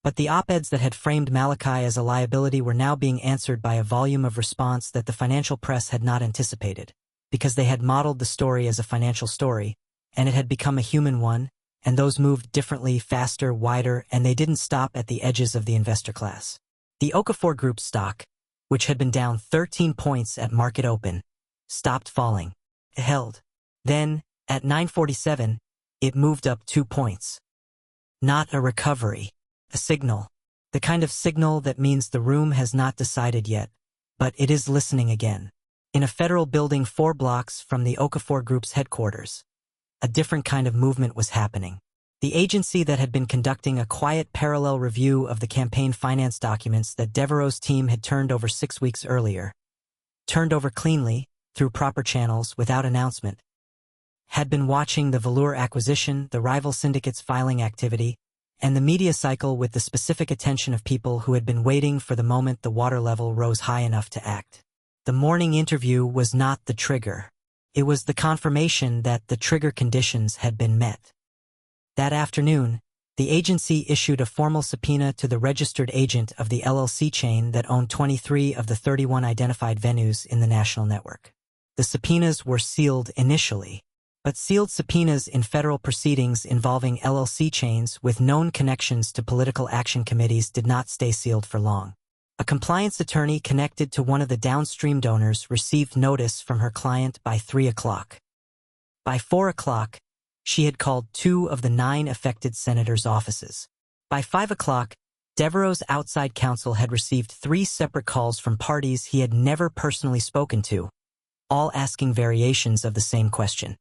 [SPEAKER 1] But the op-eds that had framed Malachi as a liability were now being answered by a volume of response that the financial press had not anticipated, because they had modeled the story as a financial story, and it had become a human one, and those moved differently, faster, wider, and they didn't stop at the edges of the investor class. The Okafor Group stock, which had been down 13 points at market open, stopped falling. It held. Then, at 9:47, it moved up 2 points. Not a recovery. A signal. The kind of signal that means the room has not decided yet, but it is listening again. In a federal building 4 blocks from the Okafor Group's headquarters, a different kind of movement was happening. The agency that had been conducting a quiet parallel review of the campaign finance documents that Devo's team had turned over 6 weeks earlier, turned over cleanly, through proper channels, without announcement, had been watching the Velour acquisition, the rival syndicate's filing activity, and the media cycle with the specific attention of people who had been waiting for the moment the water level rose high enough to act. The morning interview was not the trigger. It was the confirmation that the trigger conditions had been met. That afternoon, the agency issued a formal subpoena to the registered agent of the LLC chain that owned 23 of the 31 identified venues in the national network. The subpoenas were sealed initially, but sealed subpoenas in federal proceedings involving LLC chains with known connections to political action committees did not stay sealed for long. A compliance attorney connected to one of the downstream donors received notice from her client by 3 o'clock. By 4 o'clock, she had called 2 of the 9 affected senators' offices. By 5 o'clock, Devo's outside counsel had received 3 separate calls from parties he had never personally spoken to, all asking variations of the same question.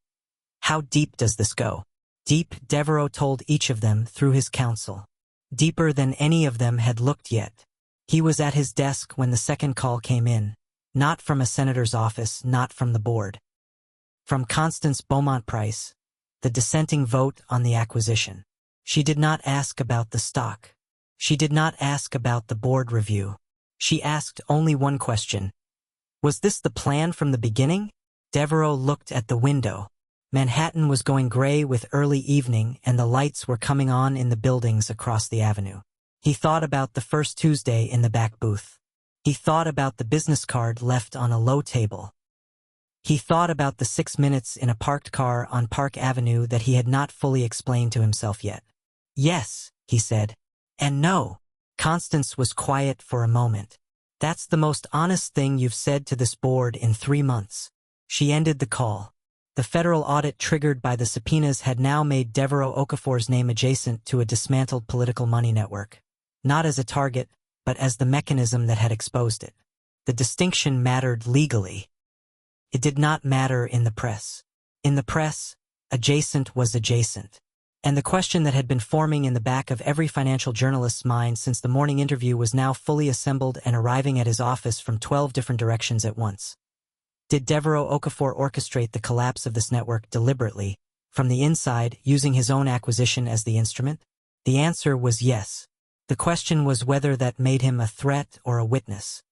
[SPEAKER 1] How deep does this go? Deep, Devo told each of them through his counsel. Deeper than any of them had looked yet. He was at his desk when the second call came in, not from a senator's office, not from the board. From Constance Beaumont Price, the dissenting vote on the acquisition. She did not ask about the stock. She did not ask about the board review. She asked only one question. Was this the plan from the beginning? Devo looked at the window. Manhattan was going gray with early evening and the lights were coming on in the buildings across the avenue. He thought about the first Tuesday in the back booth. He thought about the business card left on a low table. He thought about the 6 minutes in a parked car on Park Avenue that he had not fully explained to himself yet. Yes, he said. And no. Constance was quiet for a moment. That's the most honest thing you've said to this board in 3 months. She ended the call. The federal audit triggered by the subpoenas had now made Devo Okafor's name adjacent to a dismantled political money network. Not as a target, but as the mechanism that had exposed it. The distinction mattered legally. It did not matter in the press. In the press, adjacent was adjacent. And the question that had been forming in the back of every financial journalist's mind since the morning interview was now fully assembled and arriving at his office from 12 different directions at once. Did Devo Okafor orchestrate the collapse of this network deliberately, from the inside, using his own acquisition as the instrument? The answer was yes. The question was whether that made him a threat or a witness.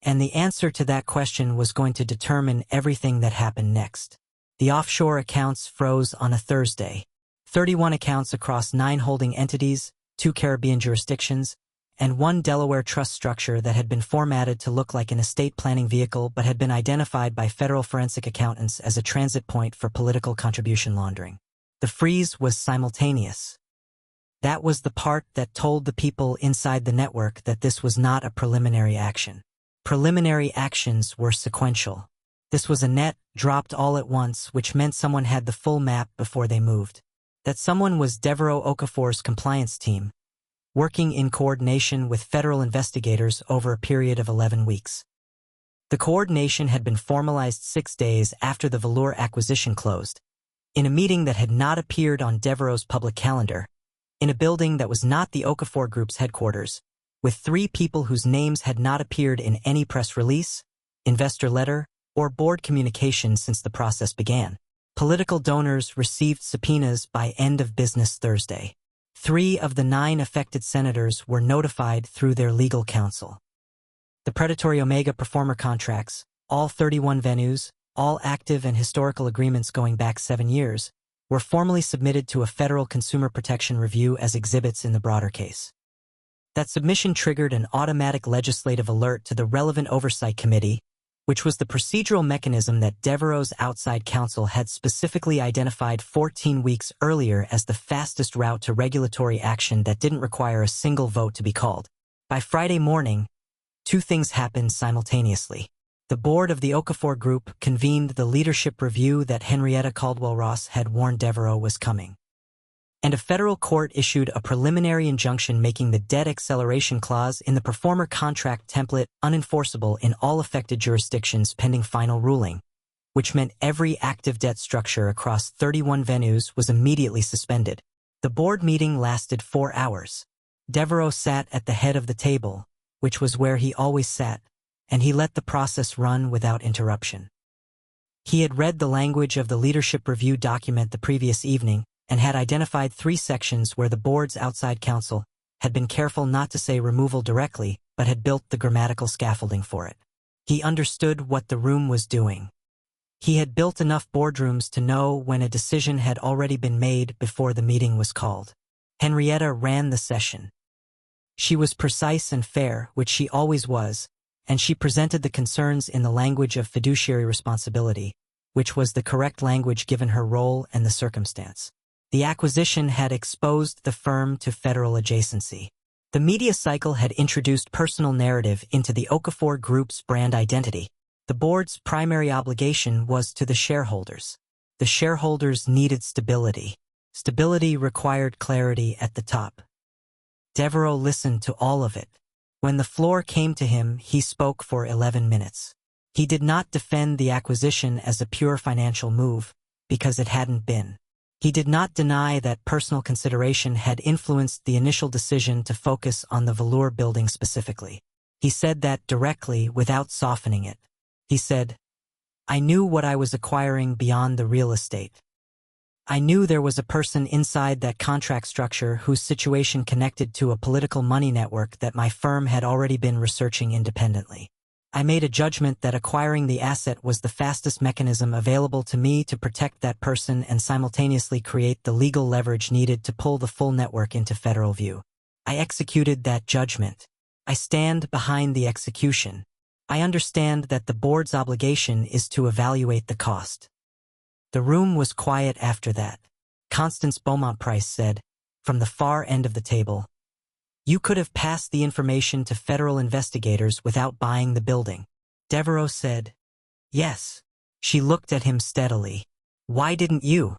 [SPEAKER 1] And the answer to that question was going to determine everything that happened next. The offshore accounts froze on a Thursday. 31 accounts across 9 holding entities, 2 Caribbean jurisdictions, and 1 Delaware trust structure that had been formatted to look like an estate planning vehicle but had been identified by federal forensic accountants as a transit point for political contribution laundering. The freeze was simultaneous. That was the part that told the people inside the network that this was not a preliminary action. Preliminary actions were sequential. This was a net dropped all at once, which meant someone had the full map before they moved. That someone was Devo Okafor's compliance team, working in coordination with federal investigators over a period of 11 weeks. The coordination had been formalized 6 days after the Velour acquisition closed, in a meeting that had not appeared on Devo's public calendar, in a building that was not the Okafor Group's headquarters, with 3 people whose names had not appeared in any press release, investor letter, or board communication since the process began. Political donors received subpoenas by end of business Thursday. 3 of the 9 affected senators were notified through their legal counsel. The predatory Omega performer contracts, all 31 venues, all active and historical agreements going back 7 years, were formally submitted to a federal consumer protection review as exhibits in the broader case. That submission triggered an automatic legislative alert to the relevant oversight committee, which was the procedural mechanism that Devo's outside counsel had specifically identified 14 weeks earlier as the fastest route to regulatory action that didn't require a single vote to be called. By Friday morning, 2 things happened simultaneously. The board of the Okafor Group convened the leadership review that Henrietta Caldwell-Ross had warned Devo was coming. And a federal court issued a preliminary injunction making the debt acceleration clause in the performer contract template unenforceable in all affected jurisdictions pending final ruling, which meant every active debt structure across 31 venues was immediately suspended. The board meeting lasted 4 hours. Devo sat at the head of the table, which was where he always sat, and he let the process run without interruption. He had read the language of the leadership review document the previous evening, and had identified 3 sections where the board's outside counsel had been careful not to say removal directly, but had built the grammatical scaffolding for it. He understood what the room was doing. He had built enough boardrooms to know when a decision had already been made before the meeting was called. Henrietta ran the session. She was precise and fair, which she always was, and she presented the concerns in the language of fiduciary responsibility, which was the correct language given her role and the circumstance. The acquisition had exposed the firm to federal adjacency. The media cycle had introduced personal narrative into the Okafor Group's brand identity. The board's primary obligation was to the shareholders. The shareholders needed stability. Stability required clarity at the top. Devo listened to all of it. When the floor came to him, he spoke for 11 minutes. He did not defend the acquisition as a pure financial move, because it hadn't been. He did not deny that personal consideration had influenced the initial decision to focus on the Velour building specifically. He said that directly without softening it. He said, "I knew what I was acquiring beyond the real estate. I knew there was a person inside that contract structure whose situation connected to a political money network that my firm had already been researching independently. I made a judgment that acquiring the asset was the fastest mechanism available to me to protect that person and simultaneously create the legal leverage needed to pull the full network into federal view. I executed that judgment. I stand behind the execution. I understand that the board's obligation is to evaluate the cost. The room was quiet after that. Constance Beaumont-Price said, from the far end of the table, "You could have passed the information to federal investigators without buying the building." Devo said, "Yes." She looked at him steadily. "Why didn't you?"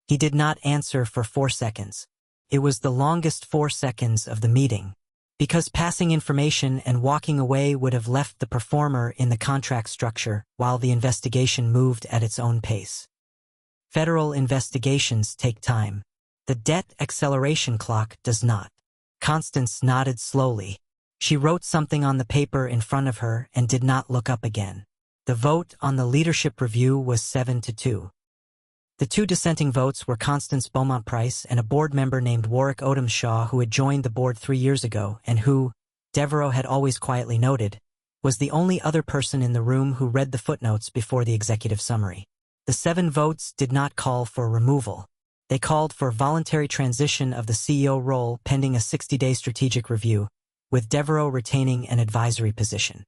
[SPEAKER 1] He did not answer for 4 seconds. It was the longest 4 seconds of the meeting. Because passing information and walking away would have left the performer in the contract structure while the investigation moved at its own pace. Federal investigations take time. The debt acceleration clock does not. Constance nodded slowly. She wrote something on the paper in front of her and did not look up again. The vote on the leadership review was 7-2. The 2 dissenting votes were Constance Beaumont-Price and a board member named Warwick Odom-Shaw, who had joined the board 3 years ago and who, Devo had always quietly noted, was the only other person in the room who read the footnotes before the executive summary. The 7 votes did not call for removal. They called for voluntary transition of the CEO role pending a 60-day strategic review, with Devo retaining an advisory position.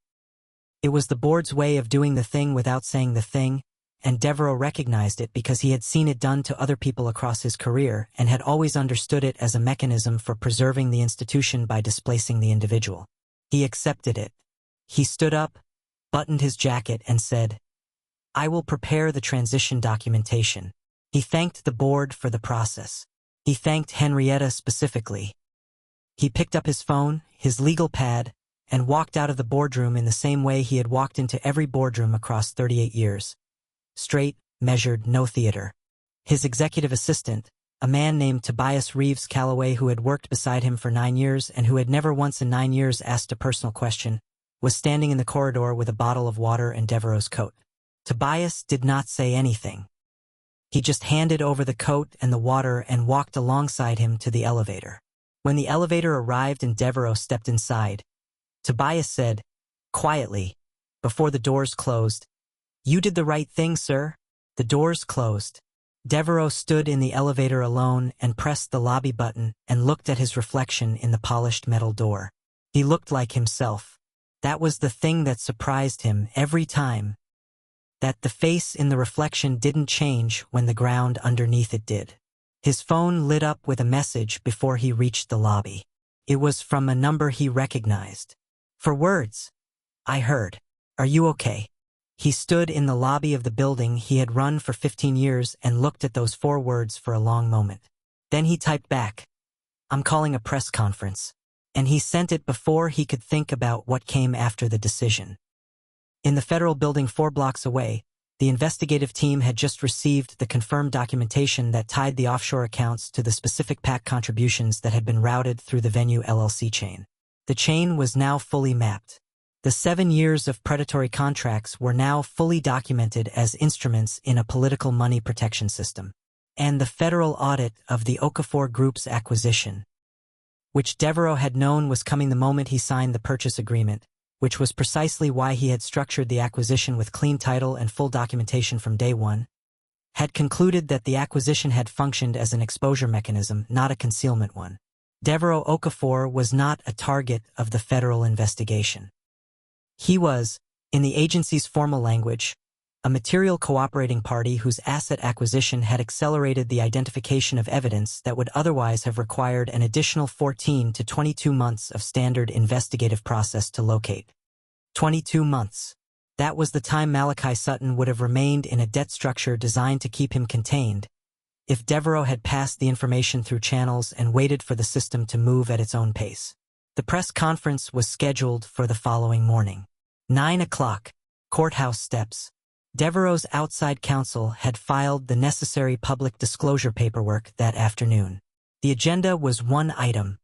[SPEAKER 1] It was the board's way of doing the thing without saying the thing, and Devo recognized it because he had seen it done to other people across his career and had always understood it as a mechanism for preserving the institution by displacing the individual. He accepted it. He stood up, buttoned his jacket, and said, "I will prepare the transition documentation." He thanked the board for the process. He thanked Henrietta specifically. He picked up his phone, his legal pad, and walked out of the boardroom in the same way he had walked into every boardroom across 38 years. Straight, measured, no theater. His executive assistant, a man named Tobias Reeves Calloway, who had worked beside him for 9 years and who had never once in 9 years asked a personal question, was standing in the corridor with a bottle of water and Devo's coat. Tobias did not say anything. He just handed over the coat and the water and walked alongside him to the elevator. When the elevator arrived and Devo stepped inside, Tobias said, quietly, before the doors closed, "You did the right thing, sir." The doors closed. Devo stood in the elevator alone and pressed the lobby button and looked at his reflection in the polished metal door. He looked like himself. That was the thing that surprised him every time. That the face in the reflection didn't change when the ground underneath it did. His phone lit up with a message before he reached the lobby. It was from a number he recognized. For words. "I heard. Are you okay?" He stood in the lobby of the building he had run for 15 years and looked at those 4 words for a long moment. Then he typed back, "I'm calling a press conference." And he sent it before he could think about what came after the decision. In the federal building 4 blocks away, the investigative team had just received the confirmed documentation that tied the offshore accounts to the specific PAC contributions that had been routed through the Venue LLC chain. The chain was now fully mapped. The 7 years of predatory contracts were now fully documented as instruments in a political money protection system. And the federal audit of the Okafor Group's acquisition, which Devo had known was coming the moment he signed the purchase agreement, which was precisely why he had structured the acquisition with clean title and full documentation from day one, had concluded that the acquisition had functioned as an exposure mechanism, not a concealment one. Devo Okafor was not a target of the federal investigation. He was, in the agency's formal language, a material cooperating party whose asset acquisition had accelerated the identification of evidence that would otherwise have required an additional 14 to 22 months of standard investigative process to locate. 22 months. That was the time Malachi Sutton would have remained in a debt structure designed to keep him contained, if Devo had passed the information through channels and waited for the system to move at its own pace. The press conference was scheduled for the following morning. 9 o'clock, courthouse steps. Devo's outside counsel had filed the necessary public disclosure paperwork that afternoon. The agenda was 1 item.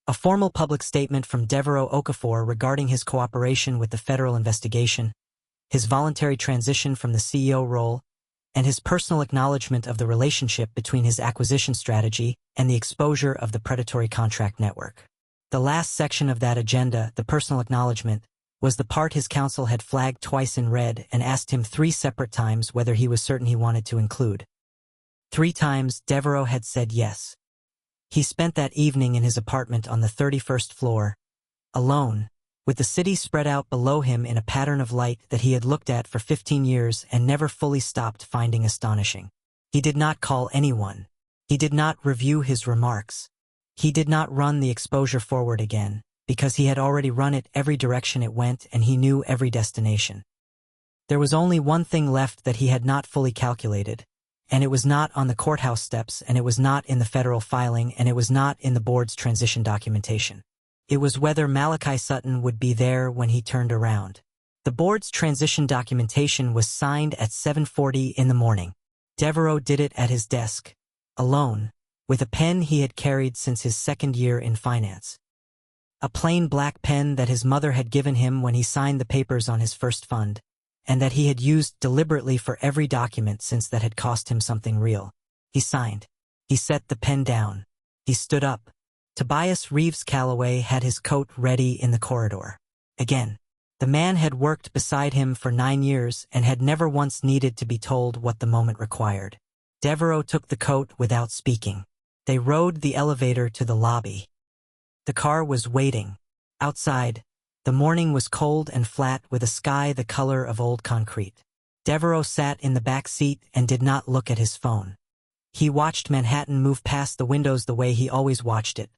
[SPEAKER 1] A formal public statement from Devo Okafor regarding his cooperation with the federal investigation, his voluntary transition from the CEO role, and his personal acknowledgement of the relationship between his acquisition strategy and the exposure of the predatory contract network. The last section of that agenda, the personal acknowledgement, was the part his counsel had flagged twice in red and asked him 3 separate times whether he was certain he wanted to include. 3 times, Devo had said yes. He spent that evening in his apartment on the 31st floor, alone, with the city spread out below him in a pattern of light that he had looked at for 15 years and never fully stopped finding astonishing. He did not call anyone. He did not review his remarks. He did not run the exposure forward again, because he had already run it every direction it went and he knew every destination. There was only one thing left that he had not fully calculated, and it was not on the courthouse steps, and it was not in the federal filing, and it was not in the board's transition documentation. It was whether Malachi Sutton would be there when he turned around. The board's transition documentation was signed at 7:40 in the morning. Devo did it at his desk, alone, with a pen he had carried since his 2nd year in finance. A plain black pen that his mother had given him when he signed the papers on his first fund, and that he had used deliberately for every document since that had cost him something real. He signed. He set the pen down. He stood up. Tobias Reeves Calloway had his coat ready in the corridor. Again, the man had worked beside him for 9 years and had never once needed to be told what the moment required. Devo took the coat without speaking. They rode the elevator to the lobby. The car was waiting. Outside, the morning was cold and flat with a sky the color of old concrete. Devo sat in the back seat and did not look at his phone. He watched Manhattan move past the windows the way he always watched it,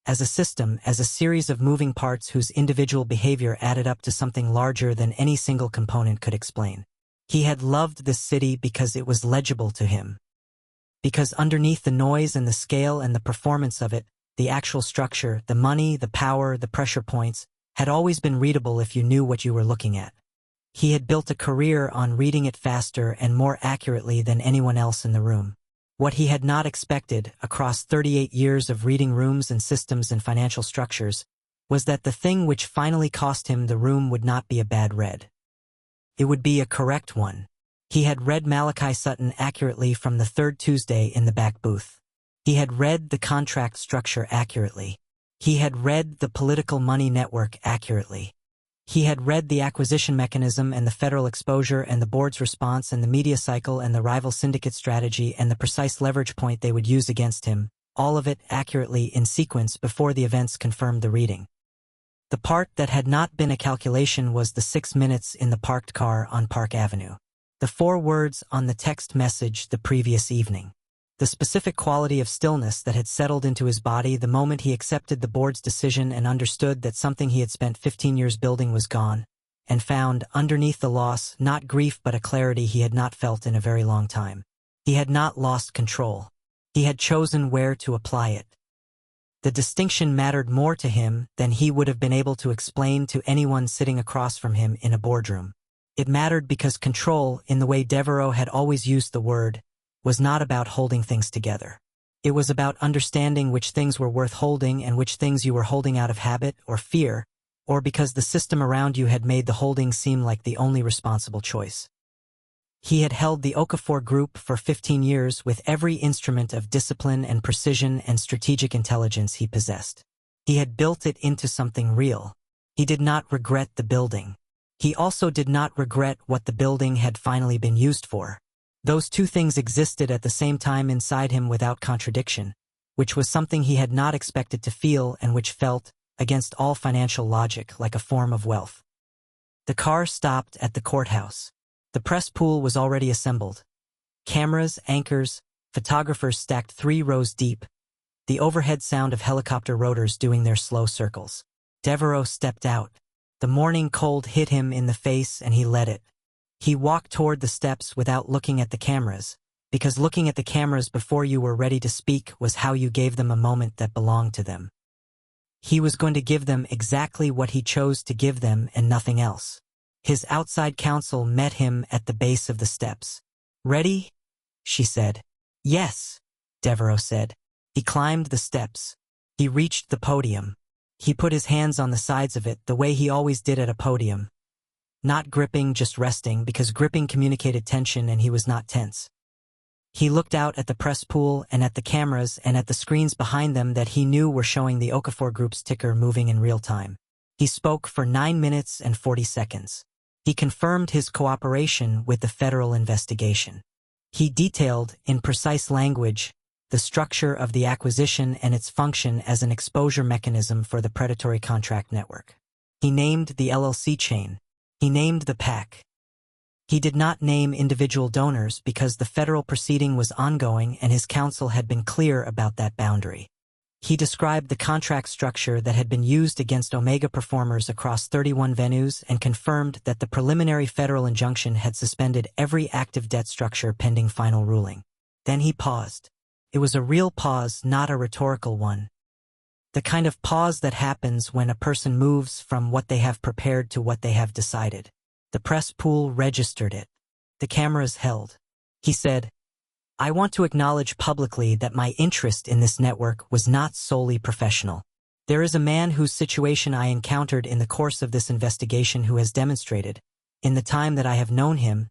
[SPEAKER 1] as a system, as a series of moving parts whose individual behavior added up to something larger than any single component could explain. He had loved this city because it was legible to him. Because underneath the noise and the scale and the performance of it, the actual structure, the money, the power, the pressure points, had always been readable if you knew what you were looking at. He had built a career on reading it faster and more accurately than anyone else in the room. What he had not expected, across 38 years of reading rooms and systems and financial structures, was that the thing which finally cost him the room would not be a bad read. It would be a correct one. He had read Malachi Sutton accurately from the 3rd Tuesday in the back booth. He had read the contract structure accurately. He had read the political money network accurately. He had read the acquisition mechanism and the federal exposure and the board's response and the media cycle and the rival syndicate strategy and the precise leverage point they would use against him, all of it accurately in sequence before the events confirmed the reading. The part that had not been a calculation was the 6 minutes in the parked car on Park Avenue. The 4 words on the text message the previous evening. The specific quality of stillness that had settled into his body the moment he accepted the board's decision and understood that something he had spent 15 years building was gone, and found, underneath the loss, not grief but a clarity he had not felt in a very long time. He had not lost control. He had chosen where to apply it. The distinction mattered more to him than he would have been able to explain to anyone sitting across from him in a boardroom. It mattered because control, in the way Devo had always used the word, was not about holding things together. It was about understanding which things were worth holding and which things you were holding out of habit or fear, or because the system around you had made the holding seem like the only responsible choice. He had held the Okafor group for 15 years with every instrument of discipline and precision and strategic intelligence he possessed. He had built it into something real. He did not regret the building. He also did not regret what the building had finally been used for. Those 2 things existed at the same time inside him without contradiction, which was something he had not expected to feel and which felt, against all financial logic, like a form of wealth. The car stopped at the courthouse. The press pool was already assembled. Cameras, anchors, photographers stacked 3 rows deep, the overhead sound of helicopter rotors doing their slow circles. Devo stepped out. The morning cold hit him in the face and he let it. He walked toward the steps without looking at the cameras, because looking at the cameras before you were ready to speak was how you gave them a moment that belonged to them. He was going to give them exactly what he chose to give them and nothing else. His outside counsel met him at the base of the steps. "Ready?" she said. "Yes," Devo said. He climbed the steps. He reached the podium. He put his hands on the sides of it the way he always did at a podium. Not gripping, just resting, because gripping communicated tension and he was not tense. He looked out at the press pool and at the cameras and at the screens behind them that he knew were showing the Okafor Group's ticker moving in real time. He spoke for 9 minutes and 40 seconds. He confirmed his cooperation with the federal investigation. He detailed, in precise language, the structure of the acquisition and its function as an exposure mechanism for the predatory contract network. He named the LLC chain. He named the PAC. He did not name individual donors because the federal proceeding was ongoing and his counsel had been clear about that boundary. He described the contract structure that had been used against Omega performers across 31 venues and confirmed that the preliminary federal injunction had suspended every active debt structure pending final ruling. Then he paused. It was a real pause, not a rhetorical one. The kind of pause that happens when a person moves from what they have prepared to what they have decided. The press pool registered it. The cameras held. He said, "I want to acknowledge publicly that my interest in this network was not solely professional. There is a man whose situation I encountered in the course of this investigation who has demonstrated, in the time that I have known him,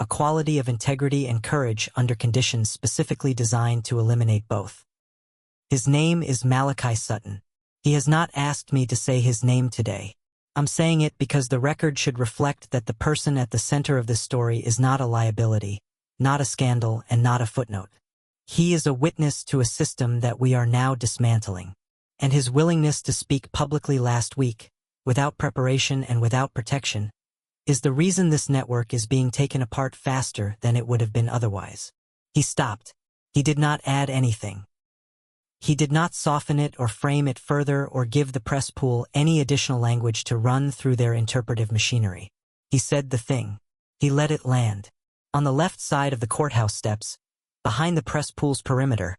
[SPEAKER 1] a quality of integrity and courage under conditions specifically designed to eliminate both. His name is Malachi Sutton. He has not asked me to say his name today. I'm saying it because the record should reflect that the person at the center of this story is not a liability, not a scandal, and not a footnote. He is a witness to a system that we are now dismantling. And his willingness to speak publicly last week, without preparation and without protection, is the reason this network is being taken apart faster than it would have been otherwise." He stopped. He did not add anything. He did not soften it or frame it further or give the press pool any additional language to run through their interpretive machinery. He said the thing. He let it land. On the left side of the courthouse steps, behind the press pool's perimeter,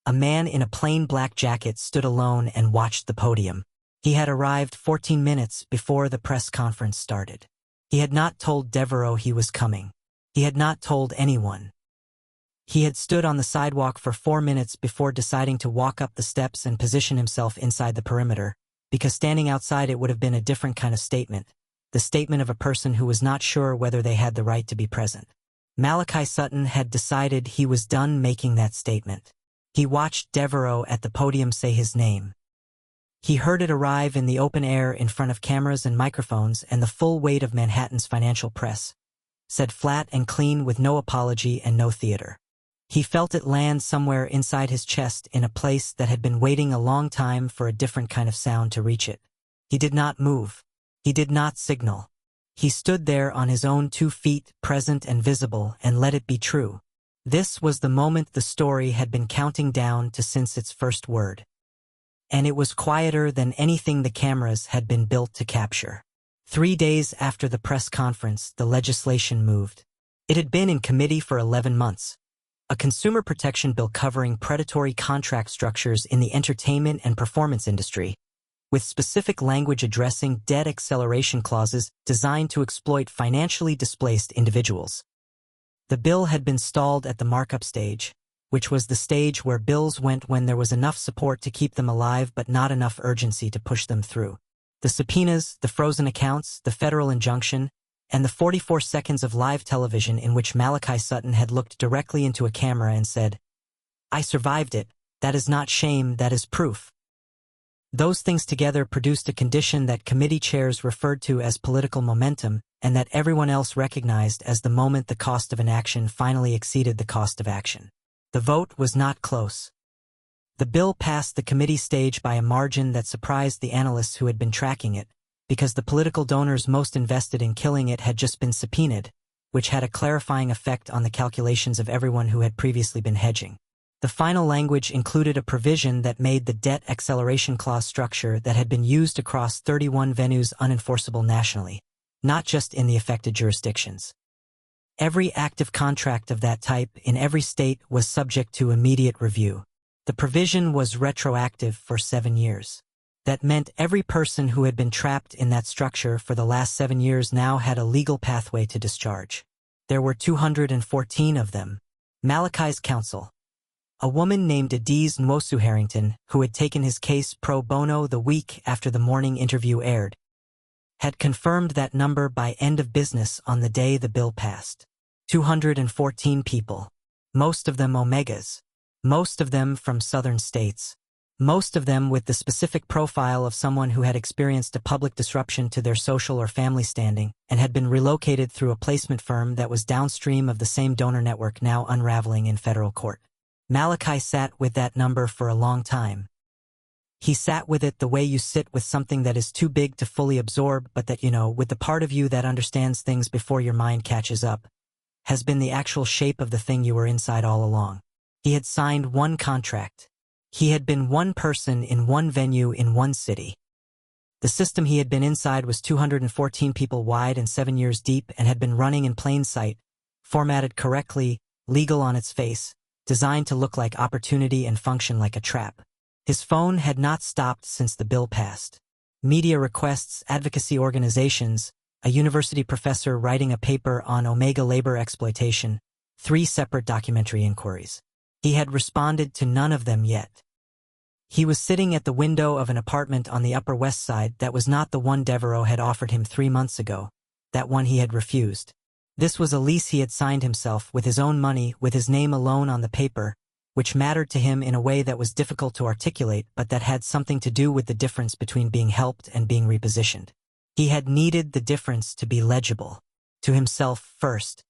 [SPEAKER 1] a man in a plain black jacket stood alone and watched the podium. He had arrived 14 minutes before the press conference started. He had not told Devo he was coming. He had not told anyone. He had stood on the sidewalk for 4 minutes before deciding to walk up the steps and position himself inside the perimeter, because standing outside it would have been a different kind of statement, the statement of a person who was not sure whether they had the right to be present. Malachi Sutton had decided he was done making that statement. He watched Devo at the podium say his name. He heard it arrive in the open air in front of cameras and microphones and the full weight of Manhattan's financial press, said flat and clean with no apology and no theater. He felt it land somewhere inside his chest in a place that had been waiting a long time for a different kind of sound to reach it. He did not move. He did not signal. He stood there on his own 2 feet, present and visible, and let it be true. This was the moment the story had been counting down to since its first word. And it was quieter than anything the cameras had been built to capture. 3 days after the press conference, the legislation moved. It had been in committee for 11 months. A consumer protection bill covering predatory contract structures in the entertainment and performance industry, with specific language addressing debt acceleration clauses designed to exploit financially displaced individuals. The bill had been stalled at the markup stage, which was the stage where bills went when there was enough support to keep them alive but not enough urgency to push them through. The subpoenas, the frozen accounts, the federal injunction, and the 44 seconds of live television in which Malachi Sutton had looked directly into a camera and said, "I survived it. That is not shame, that is proof." Those things together produced a condition that committee chairs referred to as political momentum and that everyone else recognized as the moment the cost of inaction finally exceeded the cost of action. The vote was not close. The bill passed the committee stage by a margin that surprised the analysts who had been tracking it, because the political donors most invested in killing it had just been subpoenaed, which had a clarifying effect on the calculations of everyone who had previously been hedging. The final language included a provision that made the debt acceleration clause structure that had been used across 31 venues unenforceable nationally, not just in the affected jurisdictions. Every active contract of that type in every state was subject to immediate review. The provision was retroactive for 7 years. That meant every person who had been trapped in that structure for the last 7 years now had a legal pathway to discharge. There were 214 of them. Malachi's counsel, a woman named Adiz Nwosu Harrington, who had taken his case pro bono the week after the morning interview aired, had confirmed that number by end of business on the day the bill passed. 214 people, most of them Omegas, most of them from southern states, most of them with the specific profile of someone who had experienced a public disruption to their social or family standing and had been relocated through a placement firm that was downstream of the same donor network now unraveling in federal court. Malachi sat with that number for a long time. He sat with it the way you sit with something that is too big to fully absorb, but that, with the part of you that understands things before your mind catches up, has been the actual shape of the thing you were inside all along. He had signed one contract. He had been one person in one venue in one city. The system he had been inside was 214 people wide and 7 years deep and had been running in plain sight, formatted correctly, legal on its face, designed to look like opportunity and function like a trap. His phone had not stopped since the bill passed. Media requests, advocacy organizations, a university professor writing a paper on Omega labor exploitation, 3 separate documentary inquiries. He had responded to none of them yet. He was sitting at the window of an apartment on the Upper West Side that was not the one Devo had offered him 3 months ago, that one he had refused. This was a lease he had signed himself with his own money, with his name alone on the paper, which mattered to him in a way that was difficult to articulate but that had something to do with the difference between being helped and being repositioned. He had needed the difference to be legible. To himself first.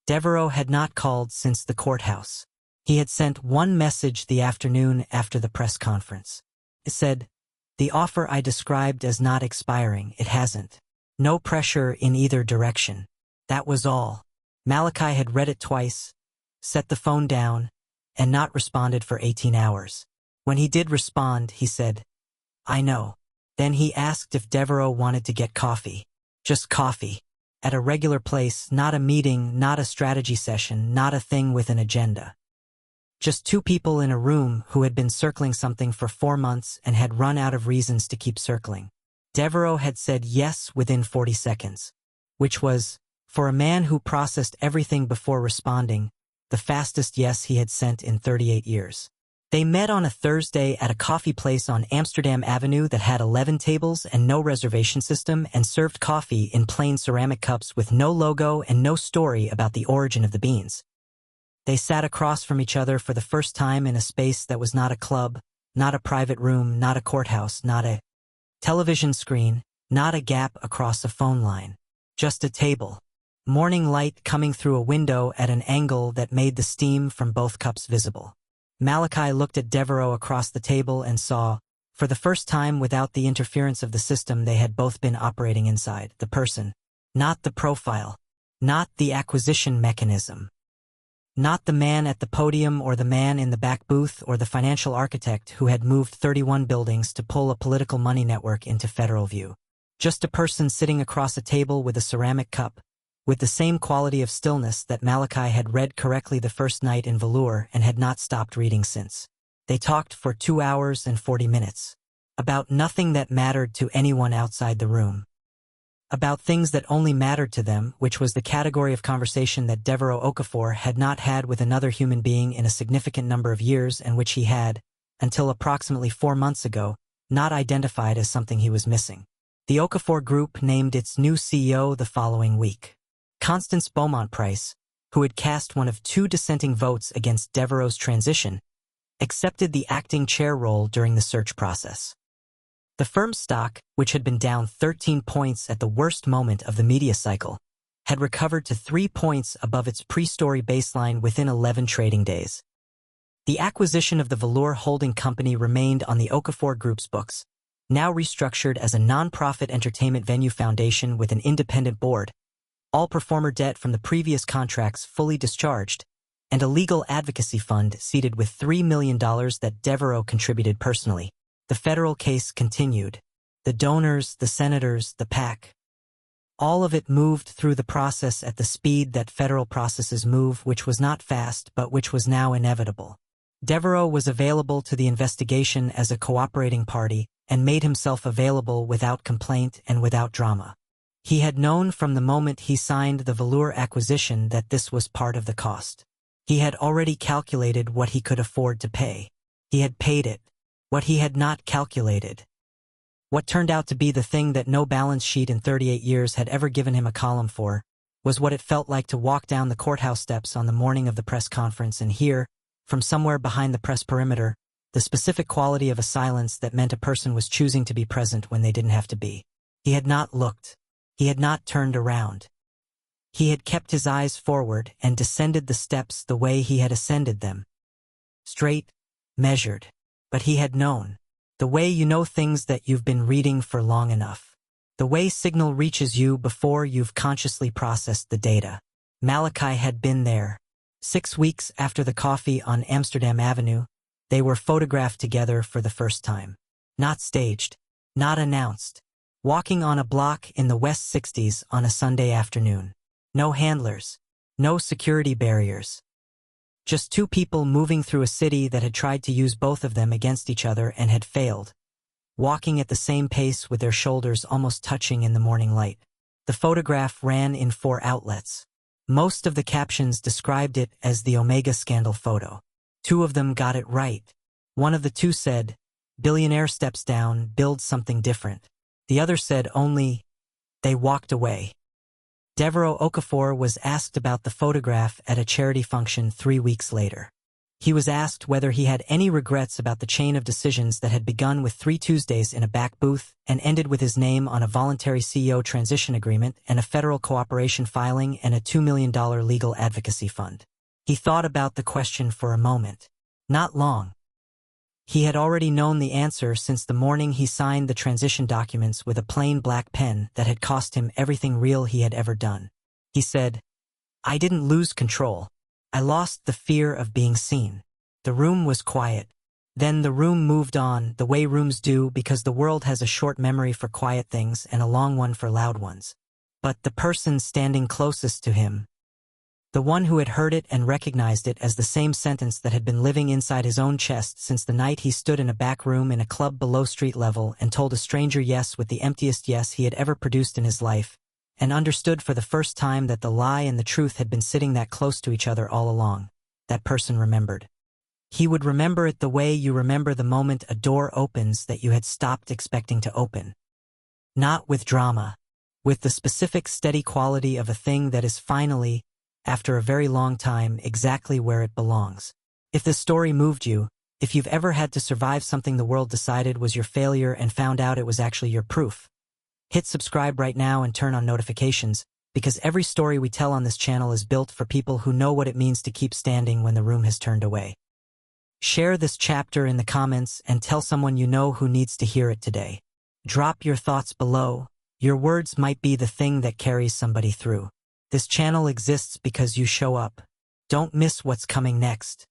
[SPEAKER 1] Devo had not called since the courthouse. He had sent one message the afternoon after the press conference. It said, "The offer I described as not expiring, it hasn't. No pressure in either direction." That was all. Malachi had read it twice, set the phone down, and not responded for 18 hours. When he did respond, he said, "I know." Then he asked if Devo wanted to get coffee. Just coffee. At a regular place, not a meeting, not a strategy session, not a thing with an agenda. Just 2 people in a room who had been circling something for 4 months and had run out of reasons to keep circling. Devo had said yes within 40 seconds, which was, for a man who processed everything before responding, the fastest yes he had sent in 38 years. They met on a Thursday at a coffee place on Amsterdam Avenue that had 11 tables and no reservation system and served coffee in plain ceramic cups with no logo and no story about the origin of the beans. They sat across from each other for the first time in a space that was not a club, not a private room, not a courthouse, not a television screen, not a gap across a phone line. Just a table. Morning light coming through a window at an angle that made the steam from both cups visible. Malachi looked at Devo across the table and saw, for the first time without the interference of the system they had both been operating inside, the person, not the profile, not the acquisition mechanism. Not the man at the podium or the man in the back booth or the financial architect who had moved 31 buildings to pull a political money network into federal view. Just a person sitting across a table with a ceramic cup, with the same quality of stillness that Malachi had read correctly the first night in velour and had not stopped reading since. They talked for 2 hours and 40 minutes. About nothing that mattered to anyone outside the room. About things that only mattered to them, which was the category of conversation that Darius Okafor had not had with another human being in a significant number of years and which he had, until approximately 4 months ago, not identified as something he was missing. The Okafor Group named its new CEO the following week. Constance Beaumont Price, who had cast one of 2 dissenting votes against Devereux's transition, accepted the acting chair role during the search process. The firm's stock, which had been down 13 points at the worst moment of the media cycle, had recovered to 3 points above its pre-story baseline within 11 trading days. The acquisition of the Velour Holding Company remained on the Okafor Group's books, now restructured as a non-profit entertainment venue foundation with an independent board, all performer debt from the previous contracts fully discharged, and a legal advocacy fund seated with $3 million that Devo contributed personally. The federal case continued. The donors, the senators, the PAC. All of it moved through the process at the speed that federal processes move, which was not fast but which was now inevitable. Devo was available to the investigation as a cooperating party and made himself available without complaint and without drama. He had known from the moment he signed the Velour acquisition that this was part of the cost. He had already calculated what he could afford to pay. He had paid it. What he had not calculated. What turned out to be the thing that no balance sheet in 38 years had ever given him a column for, was what it felt like to walk down the courthouse steps on the morning of the press conference and hear, from somewhere behind the press perimeter, the the specific quality of a silence that meant a person was choosing to be present when they didn't have to be. He had not looked. He had not turned around. He had kept his eyes forward and descended the steps the way he had ascended them. Straight, measured. But he had known. The way you know things that you've been reading for long enough. The way signal reaches you before you've consciously processed the data. Malachi had been there. 6 weeks after the coffee on Amsterdam Avenue, they were photographed together for the first time. Not staged. Not announced. Walking on a block in the West 60s on a Sunday afternoon. No handlers. No security barriers. Just two people moving through a city that had tried to use both of them against each other and had failed. Walking at the same pace with their shoulders almost touching in the morning light. The photograph ran in 4 outlets. Most of the captions described it as the Omega scandal photo. 2 of them got it right. One of the 2 said, "Billionaire steps down, builds something different." The other said only, "They walked away." Darius Okafor was asked about the photograph at a charity function 3 weeks later. He was asked whether he had any regrets about the chain of decisions that had begun with 3 Tuesdays in a back booth and ended with his name on a voluntary CEO transition agreement and a federal cooperation filing and a $2 million legal advocacy fund. He thought about the question for a moment. Not long. He had already known the answer since the morning he signed the transition documents with a plain black pen that had cost him everything real he had ever done. He said, "I didn't lose control. I lost the fear of being seen." The room was quiet. Then the room moved on, the way rooms do, because the world has a short memory for quiet things and a long one for loud ones. But the person standing closest to him, the one who had heard it and recognized it as the same sentence that had been living inside his own chest since the night he stood in a back room in a club below street level and told a stranger yes with the emptiest yes he had ever produced in his life, and understood for the first time that the lie and the truth had been sitting that close to each other all along. That person remembered. He would remember it the way you remember the moment a door opens that you had stopped expecting to open. Not with drama. With the specific steady quality of a thing that is finally, after a very long time, exactly where it belongs. If this story moved you, if you've ever had to survive something the world decided was your failure and found out it was actually your proof, hit subscribe right now and turn on notifications, because every story we tell on this channel is built for people who know what it means to keep standing when the room has turned away. Share this chapter in the comments and tell someone you know who needs to hear it today. Drop your thoughts below. Your words might be the thing that carries somebody through. This channel exists because you show up. Don't miss what's coming next.